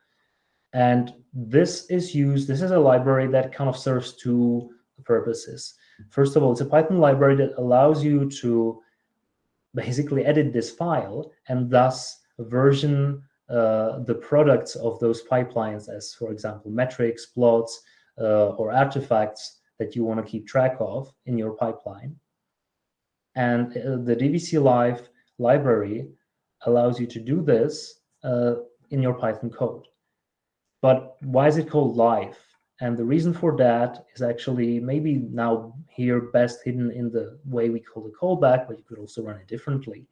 And this is a library that kind of serves two purposes. First of all, it's a Python library that allows you to basically edit this file and thus version the products of those pipelines as, for example, metrics, plots, or artifacts that you want to keep track of in your pipeline. And the DVC live library allows you to do this in your Python code. But why is it called live? And the reason for that is actually maybe now here best hidden in the way we call the callback, but you could also run it differently.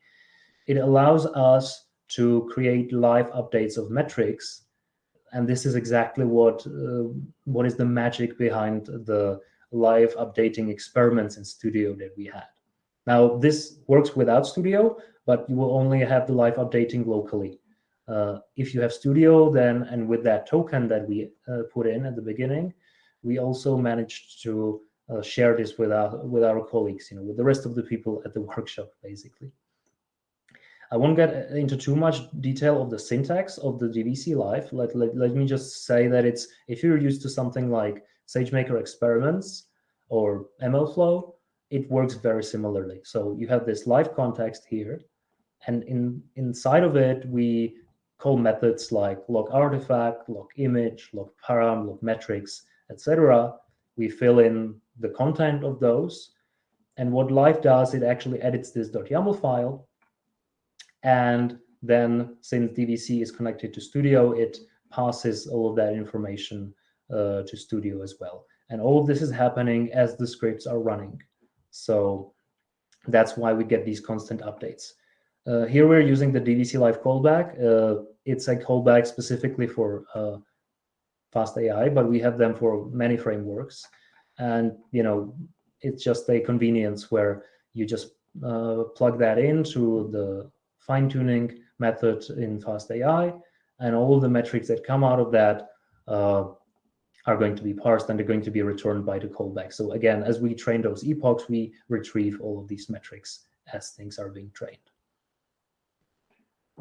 It allows us to create live updates of metrics. And this is exactly what is the magic behind the live updating experiments in Studio that we had. Now, this works without Studio, but you will only have the live updating locally. If you have Studio, then, and with that token that we put in at the beginning, we also managed to share this with our colleagues, with the rest of the people at the workshop, basically. I won't get into too much detail of the syntax of the DVC live. Let me just say that it's, if you're used to something like SageMaker experiments or MLflow, it works very similarly. So you have this live context here, and inside of it, we call methods like log artifact, log image, log param, log metrics, etc. We fill in the content of those. And what live does, it actually edits this .yaml file. And then, since DVC is connected to Studio, it passes all of that information to Studio as well. And all of this is happening as the scripts are running. So that's why we get these constant updates. Here we're using the DVC live callback. It's a callback specifically for fast AI, but we have them for many frameworks. And, it's just a convenience where you just plug that into the fine-tuning method in fast AI, and all the metrics that come out of that are going to be parsed and they're going to be returned by the callback. So again, as we train those epochs, we retrieve all of these metrics as things are being trained.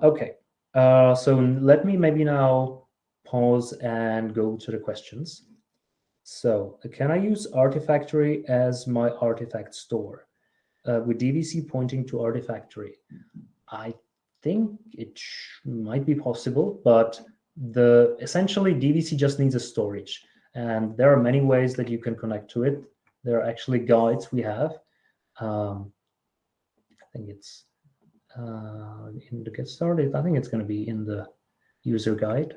Okay, so let me maybe now pause and go to the questions. So can I use Artifactory as my artifact store with DVC pointing to Artifactory? I think it might be possible, but essentially DVC just needs a storage. And there are many ways that you can connect to it. There are actually guides we have. I think it's in the Get Started. I think it's going to be in the user guide.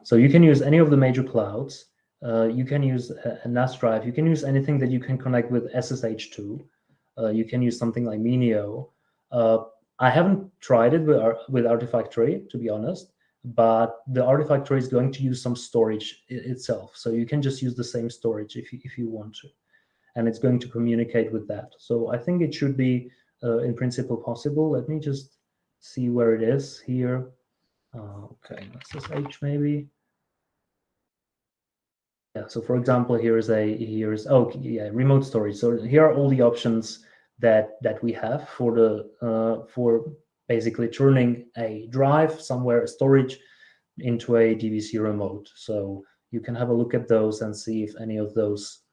So you can use any of the major clouds. You can use a NAS drive. You can use anything that you can connect with SSH to. You can use something like Minio. I haven't tried it with Artifactory, to be honest, but the Artifactory is going to use some storage itself. So you can just use the same storage if you want to. And it's going to communicate with that. So I think it should be, in principle, possible. Let me just see where it is here. Okay, SSH maybe. Yeah, so for example, here's remote storage. So here are all the options that we have for basically turning a drive somewhere, a storage, into a DVC remote. So you can have a look at those and see if any of those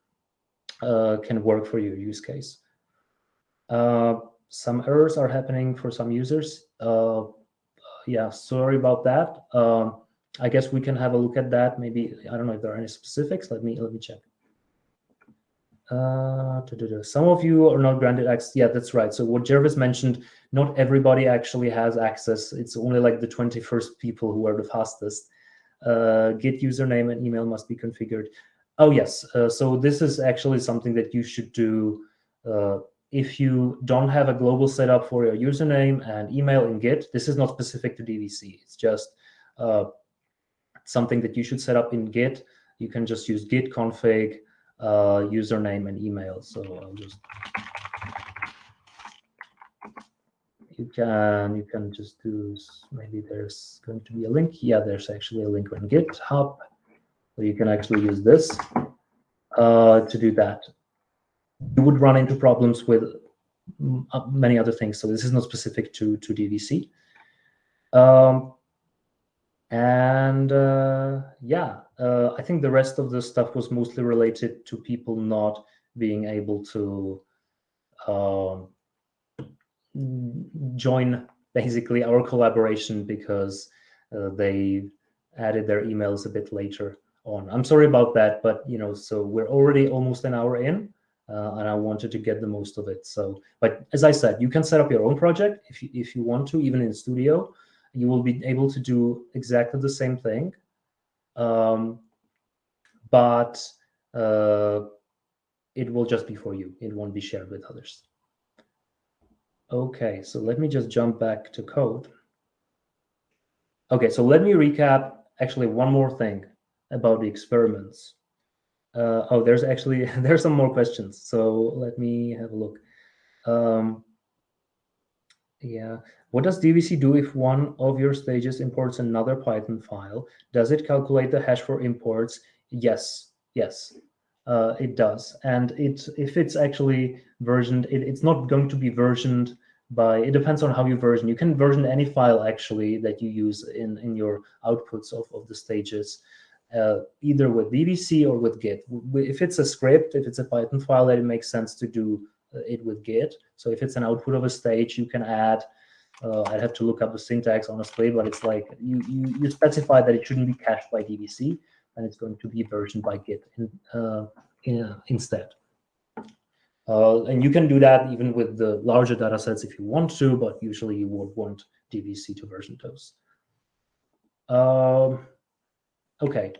can work for your use case. Some errors are happening for some users. Yeah, sorry about that. I guess we can have a look at that. Maybe, I don't know if there are any specifics. Let me check. Some of you are not granted access. Yeah, that's right. So what Jervis mentioned, not everybody actually has access. It's only like the 21st people who are the fastest. Git username and email must be configured. Oh, yes. So this is actually something that you should do if you don't have a global setup for your username and email in Git. This is not specific to DVC. It's just something that you should set up in Git. You can just use git config, username and email. So I'll just, you can just do, maybe there's going to be a link. Yeah, there's actually a link on GitHub. So you can actually use this to do that. You would run into problems with many other things. So this is not specific to DVC. I think the rest of the stuff was mostly related to people not being able to join basically our collaboration because they added their emails a bit later on. I'm sorry about that, but so we're already almost an hour in, and I wanted to get the most of it. So, but as I said, you can set up your own project if you want to, even in Studio. You will be able to do exactly the same thing, but it will just be for you. It won't be shared with others. Okay, so let me just jump back to code. Okay, so let me recap actually one more thing about the experiments. There's some more questions. So let me have a look. Yeah. What does DVC do if one of your stages imports another Python file? Does it calculate the hash for imports? Yes, it does. And if it's actually versioned, it's not going to be versioned by, it depends on how you version. You can version any file actually that you use in your outputs of the stages, either with DVC or with Git. If it's a script, if it's a Python file, then it makes sense to do it with Git. So if it's an output of a stage, you can add, I'd have to look up the syntax honestly, but it's like you specify that it shouldn't be cached by DVC, and it's going to be versioned by Git instead. And you can do that even with the larger data sets if you want to, but usually you won't want DVC to version those. Okay.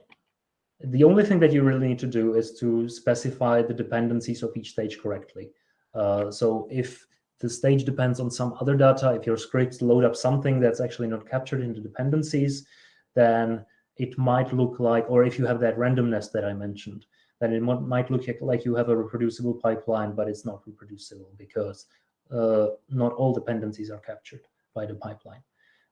The only thing that you really need to do is to specify the dependencies of each stage correctly. So if the stage depends on some other data, if your scripts load up something that's actually not captured in the dependencies, then it might look like, or if you have that randomness that I mentioned, then it might look like you have a reproducible pipeline, but it's not reproducible because not all dependencies are captured by the pipeline.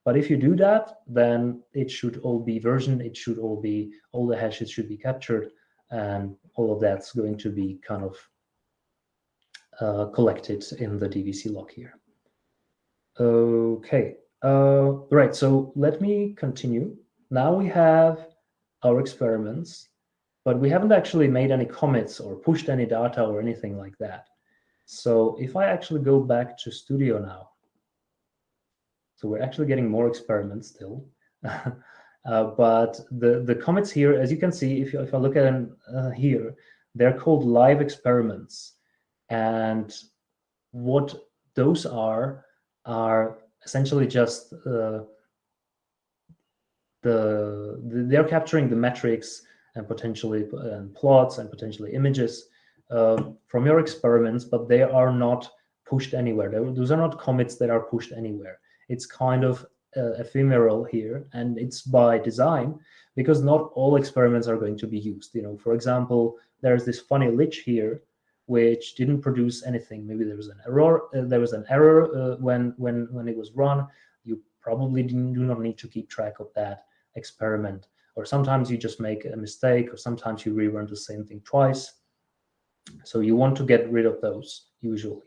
But if you do that, then it should all be versioned, it should all the hashes should be captured, and all of that's going to be kind of collected in the DVC log here. Okay, right, so let me continue. Now we have our experiments, but we haven't actually made any commits or pushed any data or anything like that. So if I actually go back to Studio now, so we're actually getting more experiments still. But the commits here, as you can see, if I look at them here, they're called live experiments. And what those are essentially just they're capturing the metrics and potentially plots and potentially images from your experiments, but they are not pushed anywhere. Those are not commits that are pushed anywhere. It's kind of ephemeral here, and it's by design because not all experiments are going to be used. For example, there's this funny lich here which didn't produce anything. Maybe there was an error. When it was run. You probably do not need to keep track of that experiment. Or sometimes you just make a mistake, or sometimes you rerun the same thing twice. So you want to get rid of those usually.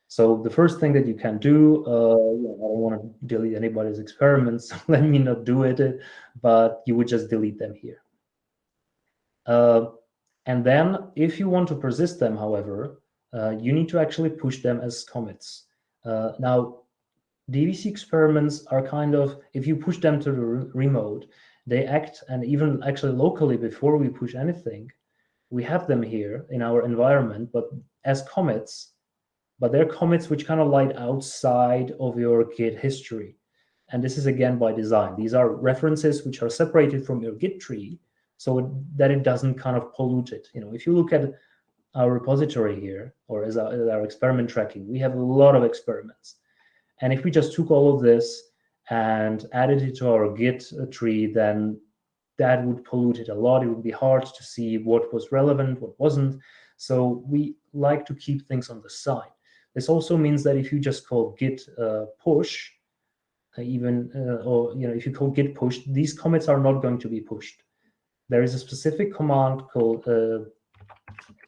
So the first thing that you can do, I don't want to delete anybody's experiments, let me not do it, but you would just delete them here. And then if you want to persist them, however, you need to actually push them as commits. Now, DVC experiments are kind of, if you push them to the remote, they act, and even actually locally before we push anything, we have them here in our environment, but as commits, but they're commits which kind of lie outside of your Git history. And this is again by design. These are references which are separated from your Git tree so that it doesn't kind of pollute it. If you look at our repository here, or as our experiment tracking, we have a lot of experiments. And if we just took all of this and added it to our Git tree, then that would pollute it a lot. It would be hard to see what was relevant, what wasn't. So we like to keep things on the side. This also means that if you just call git push, or if you call git push, these commits are not going to be pushed. There is a specific command called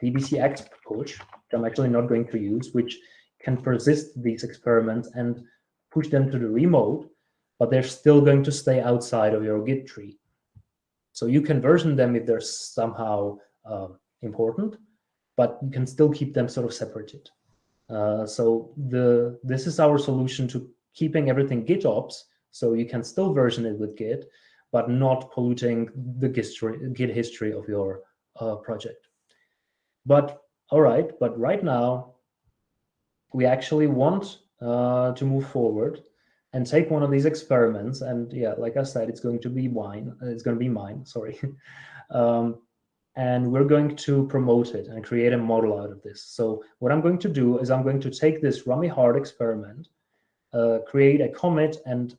dbcx push, which I'm actually not going to use, which can persist these experiments and push them to the remote, but they're still going to stay outside of your Git tree. So you can version them if they're somehow important, but you can still keep them sort of separated. So this is our solution to keeping everything GitOps, so you can still version it with Git, but not polluting the Git history of your project. But all right, but right now, we actually want to move forward and take one of these experiments, and yeah, like I said, it's going to be mine. Sorry, and we're going to promote it and create a model out of this. So what I'm going to do is I'm going to take this rummy hard experiment, create a commit, and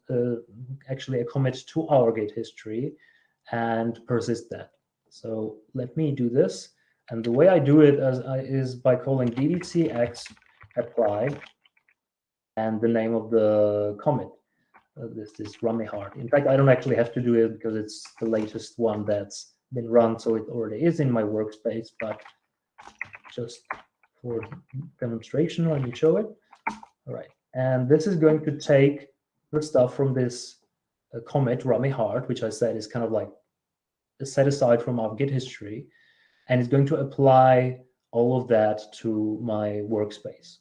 actually a commit to our Git history, and persist that. So let me do this, and the way I do it is by calling dbcx apply and the name of the commit. This rummy hard. In fact, I don't actually have to do it because it's the latest one that's been run, so it already is in my workspace, but just for demonstration, let me show it. All right, and this is going to take the stuff from this commit rummy hard, which I said is kind of like set aside from our Git history, and it's going to apply all of that to my workspace.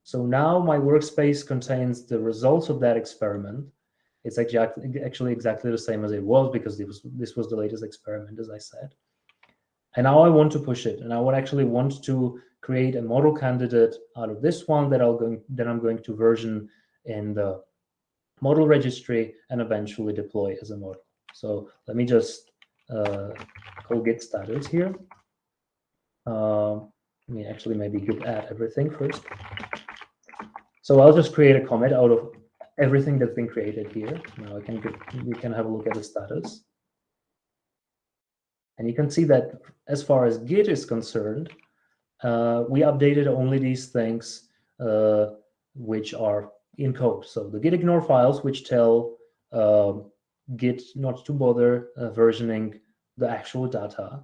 So now my workspace contains the results of that experiment. It's actually exactly the same as it was because this was the latest experiment, as I said. And now I want to push it, and I would actually want to create a model candidate out of this one that I'm going to version in the model registry and eventually deploy as a model. So let me just call git status here. Let me actually maybe git add everything first. So I'll just create a commit out of everything that's been created here. Now we can have a look at the status. And you can see that as far as Git is concerned, we updated only these things which are in code. So the git ignore files, which tell Git not to bother versioning the actual data.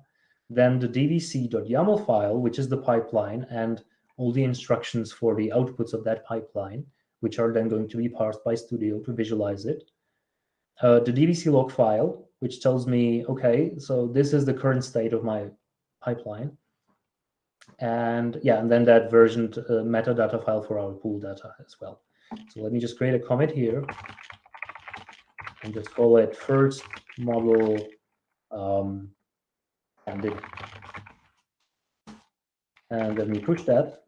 Then the dvc.yaml file, which is the pipeline, and all the instructions for the outputs of that pipeline, which are then going to be parsed by Studio to visualize it. The dvc log file, which tells me, okay, so this is the current state of my pipeline. And yeah, and then that versioned metadata file for our pool data as well. So let me just create a commit here and just call it first model and let me push that.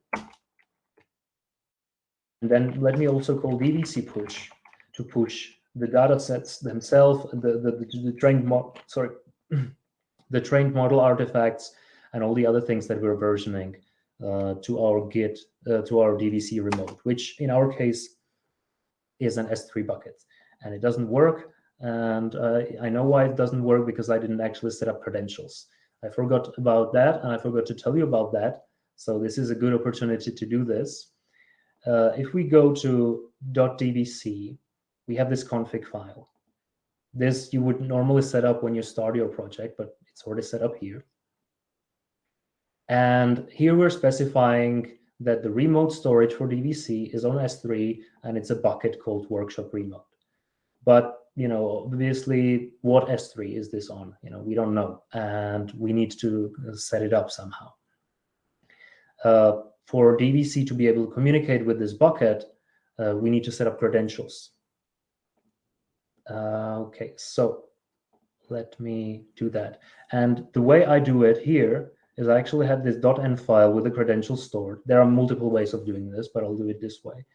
And then let me also call dvc push to push the data sets themselves, the trained the trained model artifacts and all the other things that we're versioning to our Git, to our DVC remote, which in our case is an S3 bucket. And it doesn't work. And I know why it doesn't work, because I didn't actually set up credentials. I forgot about that, and I forgot to tell you about that. So this is a good opportunity to do this. If we go to .dvc, we have this config file. This you would normally set up when you start your project, but it's already set up here. And here we're specifying that the remote storage for DVC is on S3, and it's a bucket called workshop remote. But obviously, what S3 is this on? We don't know, and we need to set it up somehow. For DVC to be able to communicate with this bucket, we need to set up credentials. Okay, so let me do that. And the way I do it here is I actually have this .env file with the credentials stored. There are multiple ways of doing this, but I'll do it this way.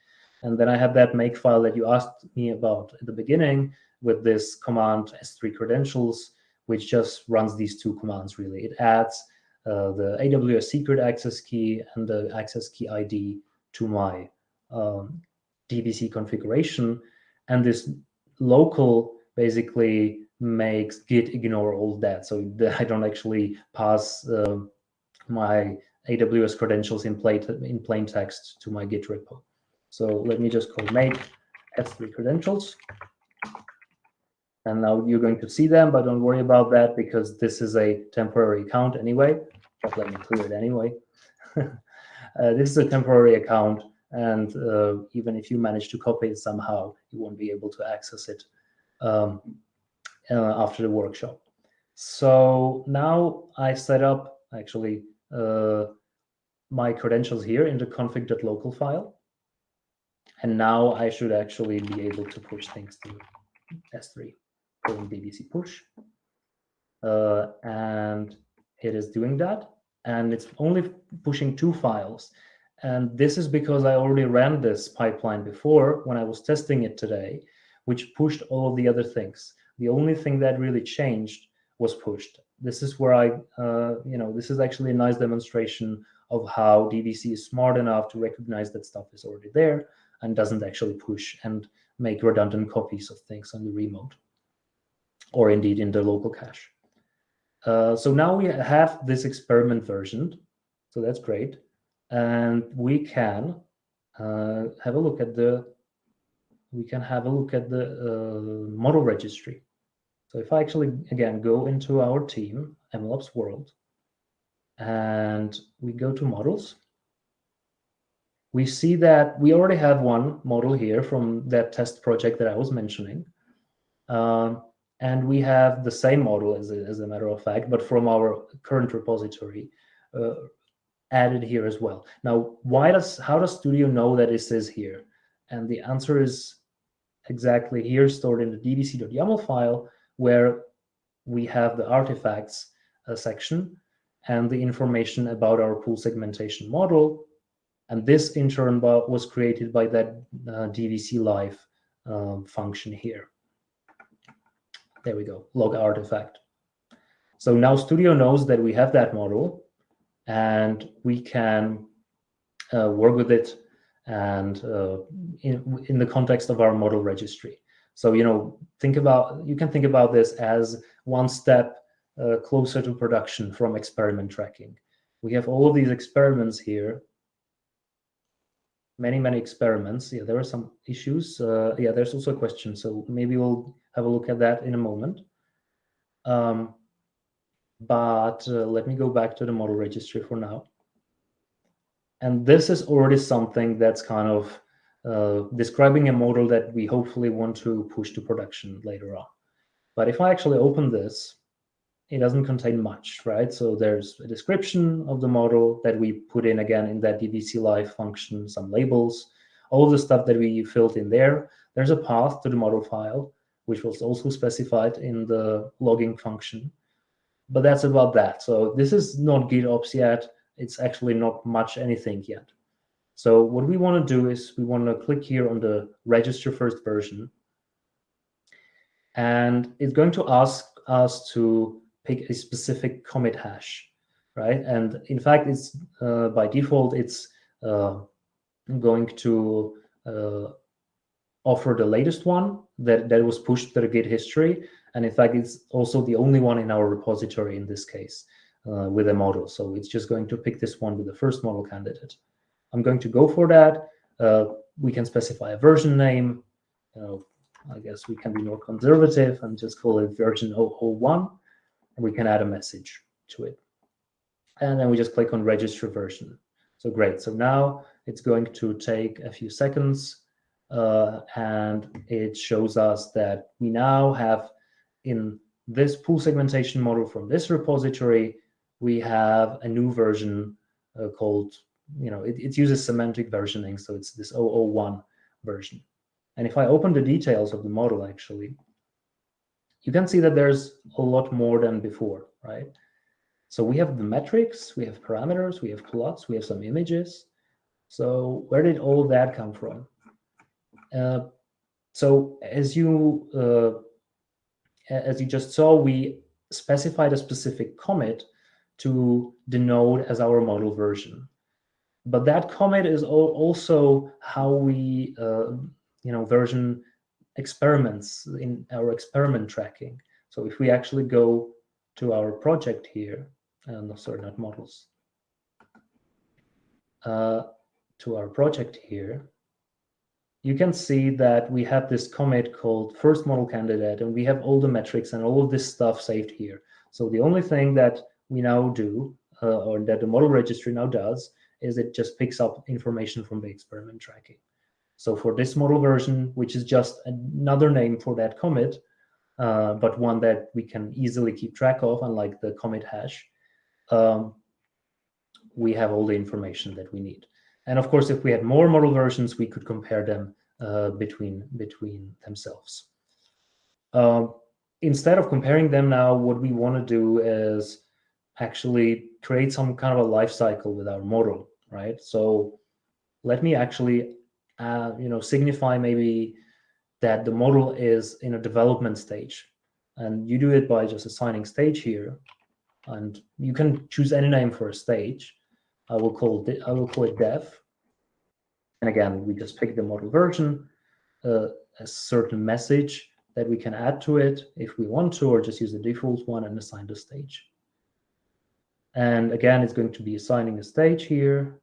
And then I have that make file that you asked me about at the beginning with this command S3 credentials, which just runs these two commands, really. It adds the AWS secret access key and the access key ID to my DVC configuration. And this local basically makes Git ignore all that, so I don't actually pass my AWS credentials in plain text to my Git repo. So let me just call make S3 credentials, and now you're going to see them, but don't worry about that because this is a temporary account anyway. But let me clear it anyway. This is a temporary account, and even if you manage to copy it somehow, you won't be able to access it after the workshop. So now I set up actually my credentials here in the config.local file. And now I should actually be able to push things to S3, calling dvc push. And it is doing that. And it's only pushing 2 files. And this is because I already ran this pipeline before when I was testing it today, which pushed all of the other things. The only thing that really changed was pushed. This is where this is actually a nice demonstration of how DVC is smart enough to recognize that stuff is already there and doesn't actually push and make redundant copies of things on the remote or indeed in the local cache. So now we have this experiment versioned, so that's great. And we can have a look at the model registry. So if I actually, again, go into our team, MLOps world, and we go to models, we see that we already have one model here from that test project that I was mentioning. And we have the same model, as a matter of fact, but from our current repository added here as well. Now, how does Studio know that this is here? And the answer is exactly here, stored in the dvc.yaml file, where we have the artifacts section and the information about our pool segmentation model. And this, in turn, was created by that dvc live function here. There we go, log artifact. So now Studio knows that we have that model, and we can work with it and in the context of our model registry. So you can think about this as one step closer to production from experiment tracking. We have all of these experiments here, many experiments. Yeah, there are some issues. Yeah, there's also a question, so maybe we'll have a look at that in a moment. But let me go back to the model registry for now. And this is already something that's kind of describing a model that we hopefully want to push to production later on. But if I actually open this, it doesn't contain much, right? So there's a description of the model that we put in again in that DVC live function, some labels, all of the stuff that we filled in there. There's a path to the model file, which was also specified in the logging function. But that's about that. So this is not GitOps yet. It's actually not much anything yet. So what we want to do is we want to click here on the register first version. And it's going to ask us to pick a specific commit hash, right? And in fact, it's by default, it's going to offer the latest one that was pushed to the Git history. And in fact, it's also the only one in our repository in this case with a model. So it's just going to pick this one with the first model candidate. I'm going to go for that. We can specify a version name. I guess we can be more conservative and just call it version 001. And we can add a message to it. And then we just click on register version. So great. So now it's going to take a few seconds. And it shows us that we now have in this pool segmentation model from this repository, we have a new version called, it uses semantic versioning. So it's this 001 version. And if I open the details of the model, actually, you can see that there's a lot more than before, right? So we have the metrics, we have parameters, we have plots, we have some images. So where did all of that come from? So as you just saw, we specified a specific commit to denote as our model version. But that commit is also how we version experiments in our experiment tracking. So if we actually go to our project here, sorry, not models, to our project here, you can see that we have this commit called first model candidate, and we have all the metrics and all of this stuff saved here. So the only thing that we now do, or that the model registry now does, is it just picks up information from the experiment tracking. So for this model version, which is just another name for that commit, but one that we can easily keep track of, unlike the commit hash, we have all the information that we need. And of course, if we had more model versions, we could compare them between themselves. Instead of comparing them now, what we want to do is actually create some kind of a life cycle with our model, right? So let me actually signify maybe that the model is in a development stage, and you do it by just assigning stage here, and you can choose any name for a stage. I will call it dev, and again we just pick the model version, a certain message that we can add to it if we want to, or just use the default one and assign the stage. And again, it's going to be assigning a stage here.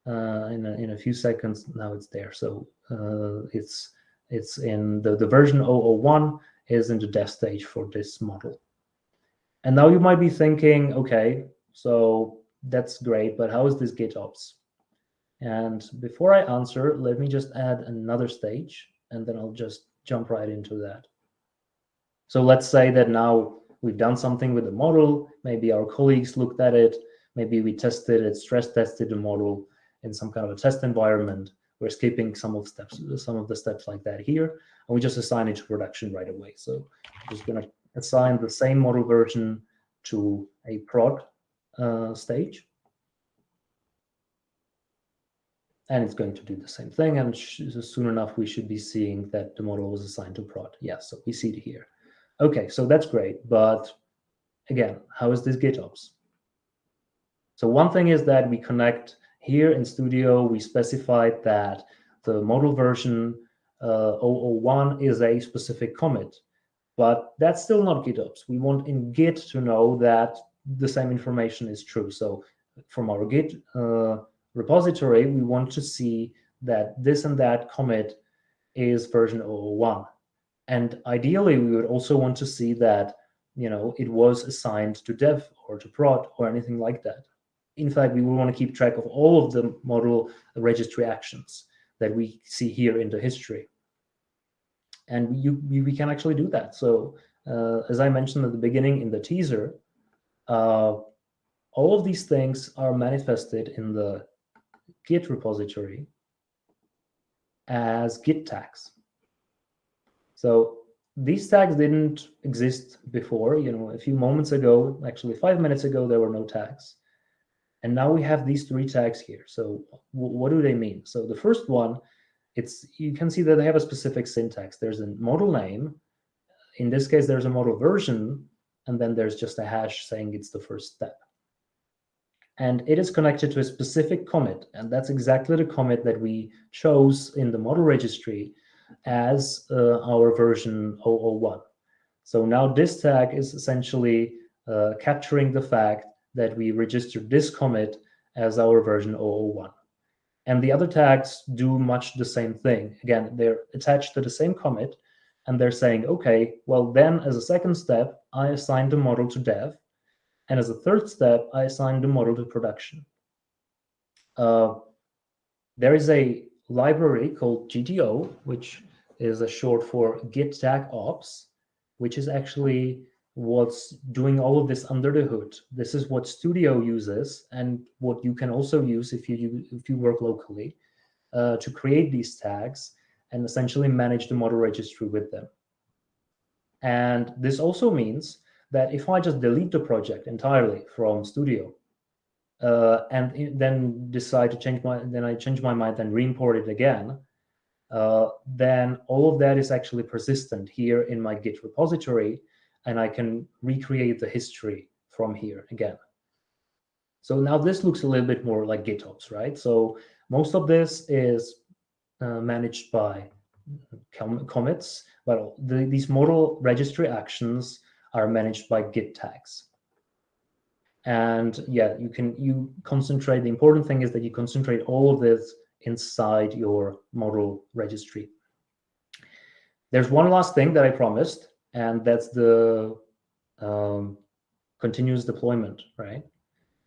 In a few seconds, now it's there. So it's in the version 001 is in the dev stage for this model. And now you might be thinking, okay, so that's great, but how is this GitOps? And before I answer, let me just add another stage, and then I'll just jump right into that. So let's say that now we've done something with the model. Maybe our colleagues looked at it. Maybe we tested it, stress tested the model in some kind of a test environment. We're skipping some of the steps like that here, and we just assign it to production right away. So I'm just going to assign the same model version to a prod stage, and it's going to do the same thing. And soon enough, we should be seeing that the model was assigned to prod. Yes, so we see it here. Okay, so that's great. But again, how is this GitOps? So one thing is that we connect here in Studio. We specified that the model version 001 is a specific commit. But that's still not GitOps. We want in Git to know that the same information is true. So from our Git repository, we want to see that this and that commit is version 001. And ideally, we would also want to see that, it was assigned to dev or to prod or anything like that. In fact, we will want to keep track of all of the model registry actions that we see here in the history. And we can actually do that. So as I mentioned at the beginning in the teaser, all of these things are manifested in the Git repository as Git tags. So these tags didn't exist before. A few moments ago, actually 5 minutes ago, there were no tags. And now we have these 3 tags here. So what do they mean? So the first one, you can see that they have a specific syntax. There's a model name. In this case, there's a model version, and then there's just a hash saying it's the first step. And it is connected to a specific commit, and that's exactly the commit that we chose in the model registry as our version 001. So now this tag is essentially capturing the fact that we registered this commit as our version 001. And the other tags do much the same thing. Again, they're attached to the same commit, and they're saying, okay, well then as a second step, I assigned the model to dev, and as a third step, I assigned the model to production. There is a library called GTO, which is a short for Git Tag Ops, which is actually what's doing all of this under the hood. This is what Studio uses, and what you can also use if you work locally to create these tags and essentially manage the model registry with them. And this also means that if I just delete the project entirely from Studio and then decide to change my mind and re-import it again, then all of that is actually persistent here in my Git repository, and I can recreate the history from here again. So now this looks a little bit more like GitOps, right? So most of this is managed by commits, but these model registry actions are managed by Git tags. And yeah, you concentrate. The important thing is that you concentrate all of this inside your model registry. There's one last thing that I promised, and that's the continuous deployment, right?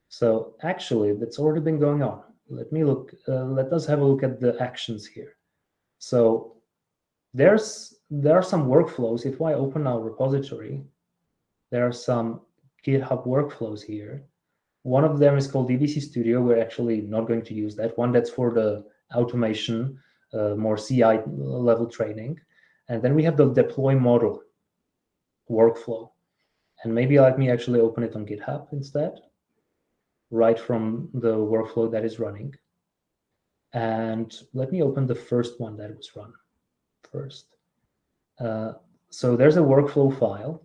So actually, that's already been going on. Let us have a look at the actions here. So there are some workflows. If I open our repository, there are some GitHub workflows here. One of them is called DBC Studio. We're actually not going to use that one. That's for the automation, more CI level training. And then we have the deploy model workflow. And maybe let me actually open it on GitHub instead, right from the workflow that is running. And let me open the first one that was run first. So there's a workflow file.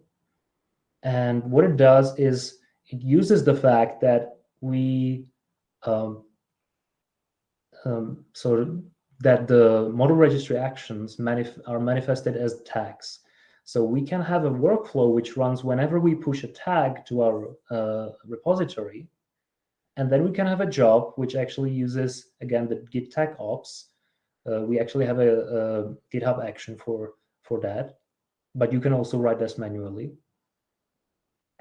And what it does is it uses the fact that we so that the model registry actions are manifested as tags. So we can have a workflow which runs whenever we push a tag to our repository, and then we can have a job which actually uses, again, the Git Tag Ops. We actually have a GitHub action for that, but you can also write this manually.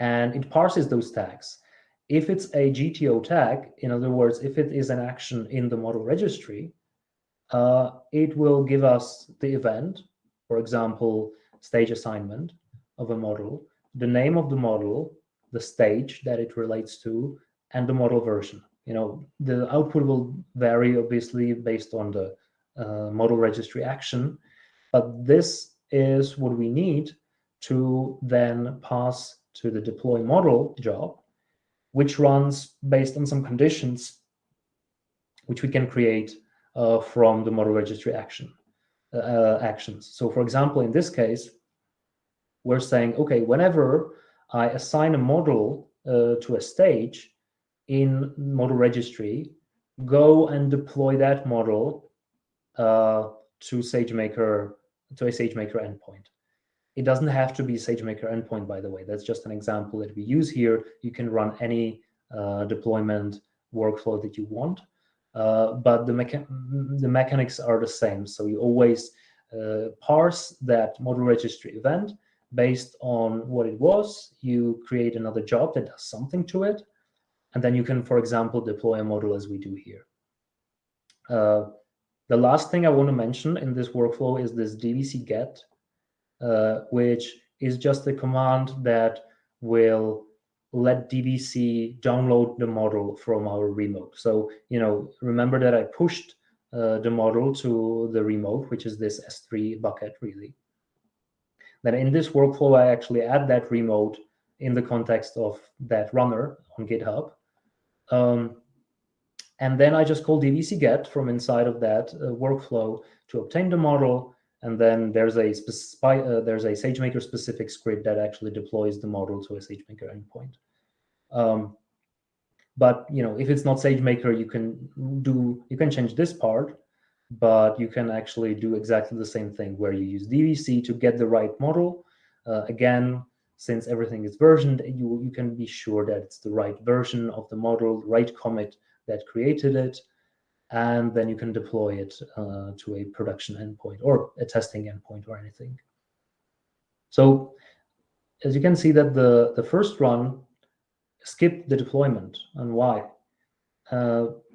And it parses those tags. If it's a GTO tag, in other words, if it is an action in the model registry, it will give us the event, for example, stage assignment of a model, the name of the model, the stage that it relates to, and the model version. The output will vary, obviously, based on the model registry action, but this is what we need to then pass to the deploy model job, which runs based on some conditions which we can create from the model registry actions. So for example, in this case, we're saying, okay, whenever I assign a model to a stage in model registry, go and deploy that model to a SageMaker endpoint. It doesn't have to be SageMaker endpoint, by the way. That's just an example that we use here. You can run any deployment workflow that you want, but the mechanics are the same. So you always parse that model registry event based on what it was. You create another job that does something to it, and then you can, for example, deploy a model as we do here. The last thing I want to mention in this workflow is this dvc get, which is just a command that will let DVC download the model from our remote. So, remember that I pushed the model to the remote, which is this S3 bucket, really. Then in this workflow, I actually add that remote in the context of that runner on GitHub. And then I just call DVC get from inside of that workflow to obtain the model. And then there's a SageMaker specific script that actually deploys the model to a SageMaker endpoint. But if it's not SageMaker, you can change this part, but you can actually do exactly the same thing where you use DVC to get the right model. Again, since everything is versioned, you can be sure that it's the right version of the model, the right commit that created it, and then you can deploy it to a production endpoint or a testing endpoint or anything. So as you can see that the first run skipped the deployment. And why?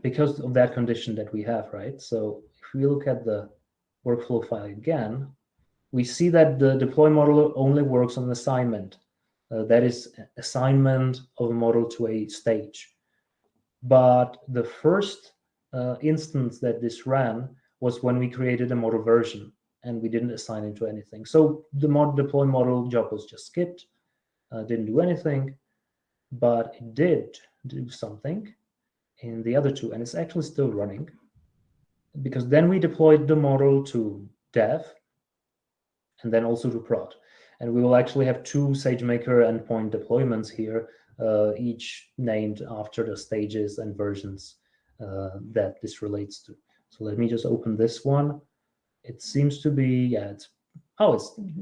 Because of that condition that we have, right? So if we look at the workflow file again, we see that the deploy model only works on assignment. That is assignment of a model to a stage. But the first instance that this ran was when we created a model version and we didn't assign it to anything. So the deploy model job was just skipped, didn't do anything, but it did do something in the other two, and it's actually still running, because then we deployed the model to dev and then also to prod. And we will actually have two SageMaker endpoint deployments here, each named after the stages and versions that this relates to. So let me just open this one. It seems to be, it's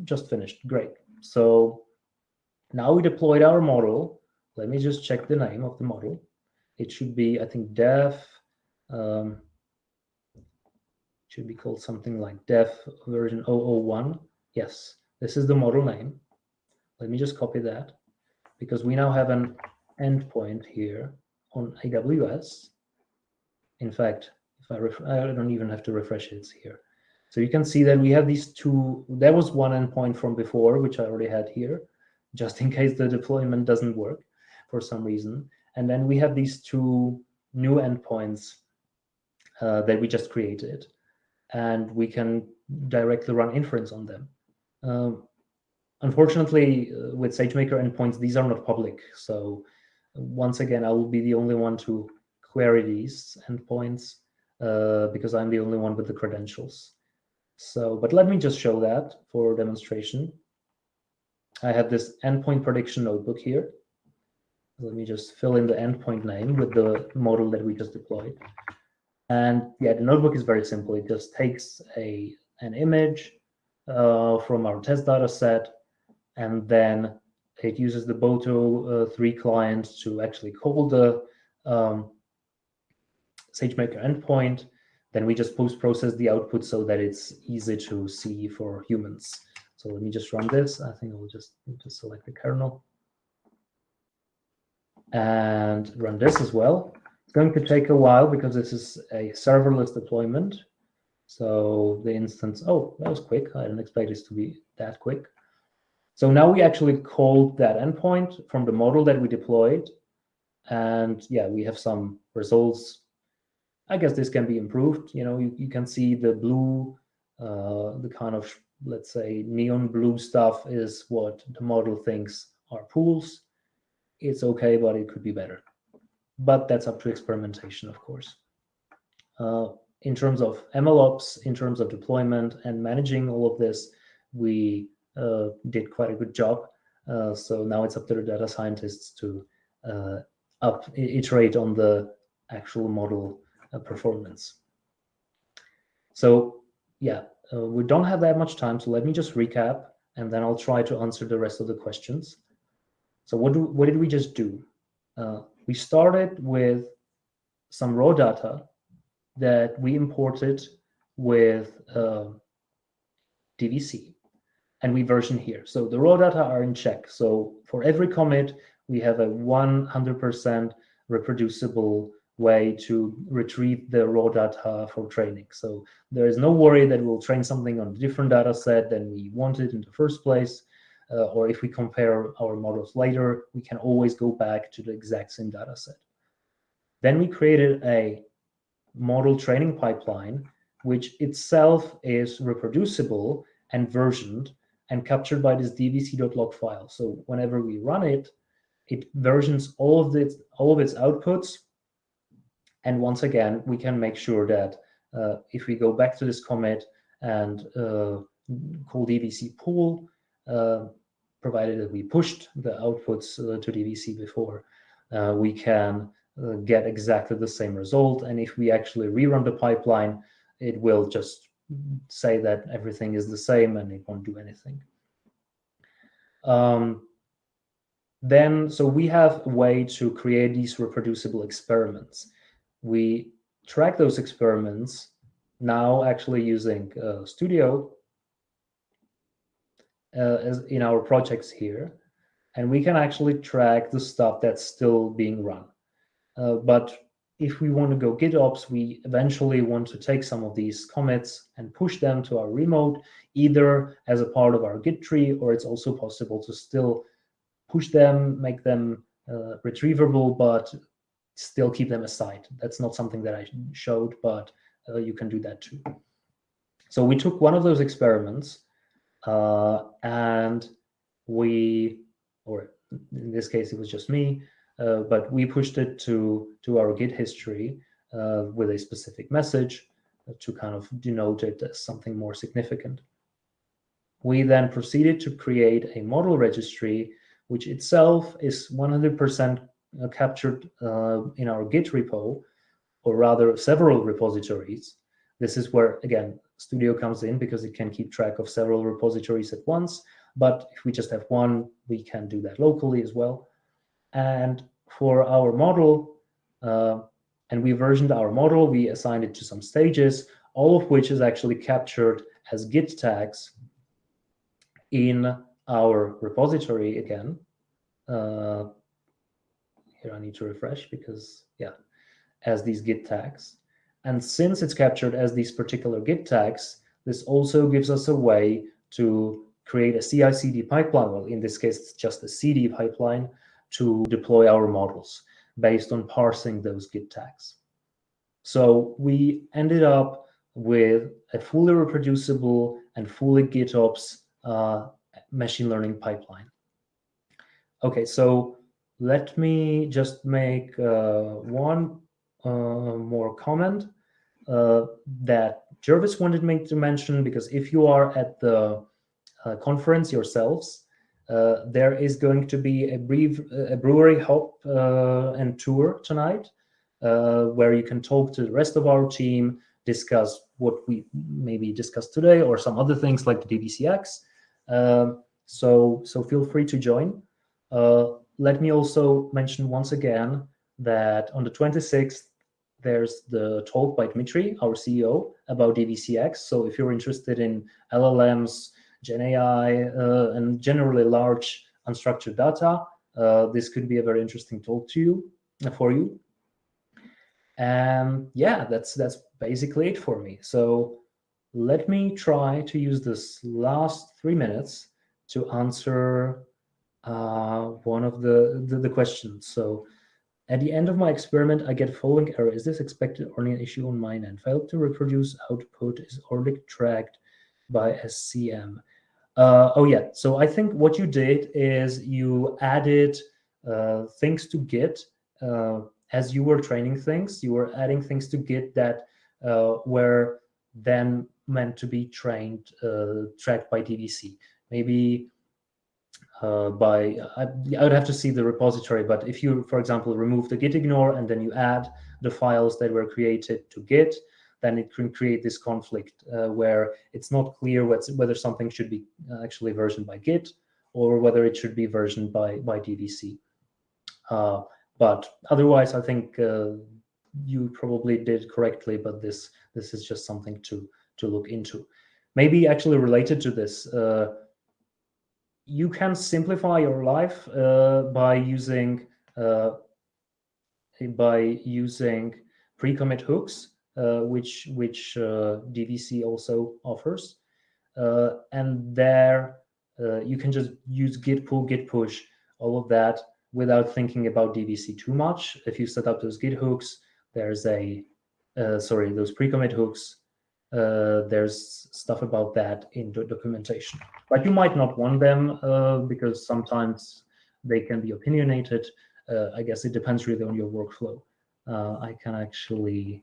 just finished. Great. So now we deployed our model. Let me just check the name of the model. It should be, I think, dev. Should be called something like dev version 001. Yes, this is the model name. Let me just copy that, because we now have an endpoint here on AWS. In fact, if I don't even have to refresh it, it's here. So you can see that we have these two. There was one endpoint from before, which I already had here, just in case the deployment doesn't work for some reason. And then we have these two new endpoints that we just created, and we can directly run inference on them. Unfortunately, with SageMaker endpoints, these are not public. So once again, I will be the only one to query these endpoints because I'm the only one with the credentials. So, but let me just show that for demonstration. I have this endpoint prediction notebook here. Let me just fill in the endpoint name with the model that we just deployed. And yeah, the notebook is very simple. It just takes an image from our test data set, and then it uses the Boto 3 client to actually call the SageMaker endpoint. Then we just post-process the output so that it's easy to see for humans. So let me just run this. I think I will just need to select the kernel and run this as well. It's going to take a while because this is a serverless deployment. So the instance, oh, that was quick. I didn't expect this to be that quick. So now we actually called that endpoint from the model that we deployed. And yeah, we have some results. I guess this can be improved. You can see the blue, the kind of, let's say, neon blue stuff is what the model thinks are pools. It's okay, but it could be better. But that's up to experimentation, of course. In terms of MLOps, in terms of deployment and managing all of this, we did quite a good job. So now it's up to the data scientists to iterate on the actual model performance. So yeah, we don't have that much time, so let me just recap and then I'll try to answer the rest of the questions. So what did we just do? We started with some raw data that we imported with DVC, and we version here. So the raw data are in check. So for every commit, we have a 100% reproducible way to retrieve the raw data for training. So there is no worry that we'll train something on a different data set than we wanted in the first place. Or if we compare our models later, we can always go back to the exact same data set. Then we created a model training pipeline, which itself is reproducible and versioned and captured by this dvc.log file. So whenever we run it, it versions all of its outputs. And once again, we can make sure that if we go back to this commit and call dvc pool, provided that we pushed the outputs to dvc before, we can get exactly the same result. And if we actually rerun the pipeline, it will just say that everything is the same and it won't do anything. So we have a way to create these reproducible experiments. We track those experiments now actually using Studio as in our projects here, and we can actually track the stuff that's still being run. But if we want to go GitOps, we eventually want to take some of these commits and push them to our remote, either as a part of our Git tree, or it's also possible to still push them, make them retrievable, but still keep them aside. That's not something that I showed, but you can do that too. So we took one of those experiments and we, or in this case, it was just me, but we pushed it to our Git history with a specific message to kind of denote it as something more significant. We then proceeded to create a model registry, which itself is 100% captured in our Git repo, or rather several repositories. This is where, again, Studio comes in because it can keep track of several repositories at once. But if we just have one, we can do that locally as well. And for our model, and we versioned our model, we assigned it to some stages, all of which is actually captured as Git tags in our repository again. Here I need to refresh because, yeah, as these Git tags. And since it's captured as these particular Git tags, this also gives us a way to create a CI/CD pipeline. Well, in this case, it's just a CD pipeline to deploy our models based on parsing those Git tags. So we ended up with a fully reproducible and fully GitOps machine learning pipeline. Okay, so let me just make one more comment that Jervis wanted me to mention, because if you are at the conference yourselves, there is going to be a brewery hop and tour tonight, where you can talk to the rest of our team, discuss what we maybe discussed today or some other things like the DVCX. So feel free to join. Let me also mention once again that on the 26th, there's the talk by Dmitry, our CEO, about DVCX. So if you're interested in LLMs, Gen AI, and generally large unstructured data, this could be a very interesting talk for you. And yeah, that's basically it for me. So let me try to use this last 3 minutes to answer one of the questions. So at the end of my experiment, I get following error. Is this expected or an issue on mine end? Failed to reproduce output is already tracked by SCM. Oh yeah, so I think what you did is you added things to Git as you were training things. You were adding things to Git that were then meant to be tracked by DVC. Maybe I would have to see the repository, but if you, for example, remove the git ignore and then you add the files that were created to Git, then it can create this conflict where it's not clear whether something should be actually versioned by Git or whether it should be versioned by DVC. But otherwise, I think you probably did correctly, but this is just something to look into. Maybe actually related to this, you can simplify your life by using pre-commit hooks, which DVC also offers, and there you can just use git pull, git push, all of that without thinking about DVC too much. If you set up those git hooks, there's those pre-commit hooks. There's stuff about that in the documentation, but you might not want them because sometimes they can be opinionated. I guess it depends really on your workflow. I can actually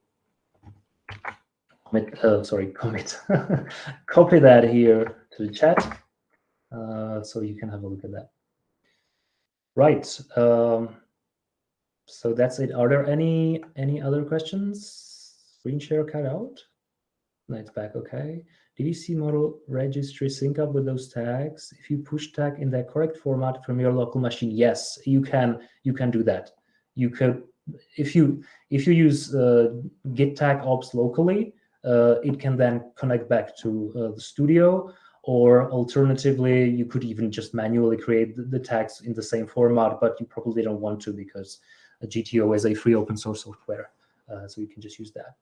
copy that here to the chat, so you can have a look at that. Right. So that's it. Are there any other questions? Screen share cut out. No, it's back. Okay. DVC model registry sync up with those tags. If you push tag in the correct format from your local machine, yes, you can do that. You could, if you use git tag ops locally, it can then connect back to the studio, or alternatively, you could even just manually create the tags in the same format, but you probably don't want to because GTO is a free open source software, so you can just use that.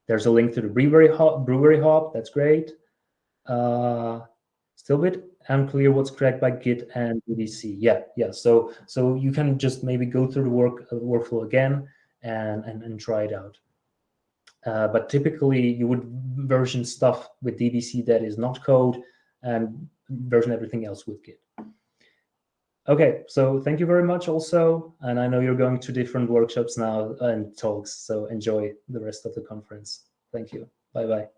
There's a link to the brewery hop. That's great. Still a bit unclear what's correct by Git and DVC. Yeah. So you can just maybe go through the workflow again and try it out. But typically, you would version stuff with DVC that is not code and version everything else with Git. Okay, so thank you very much also. And I know you're going to different workshops now and talks, so enjoy the rest of the conference. Thank you. Bye-bye.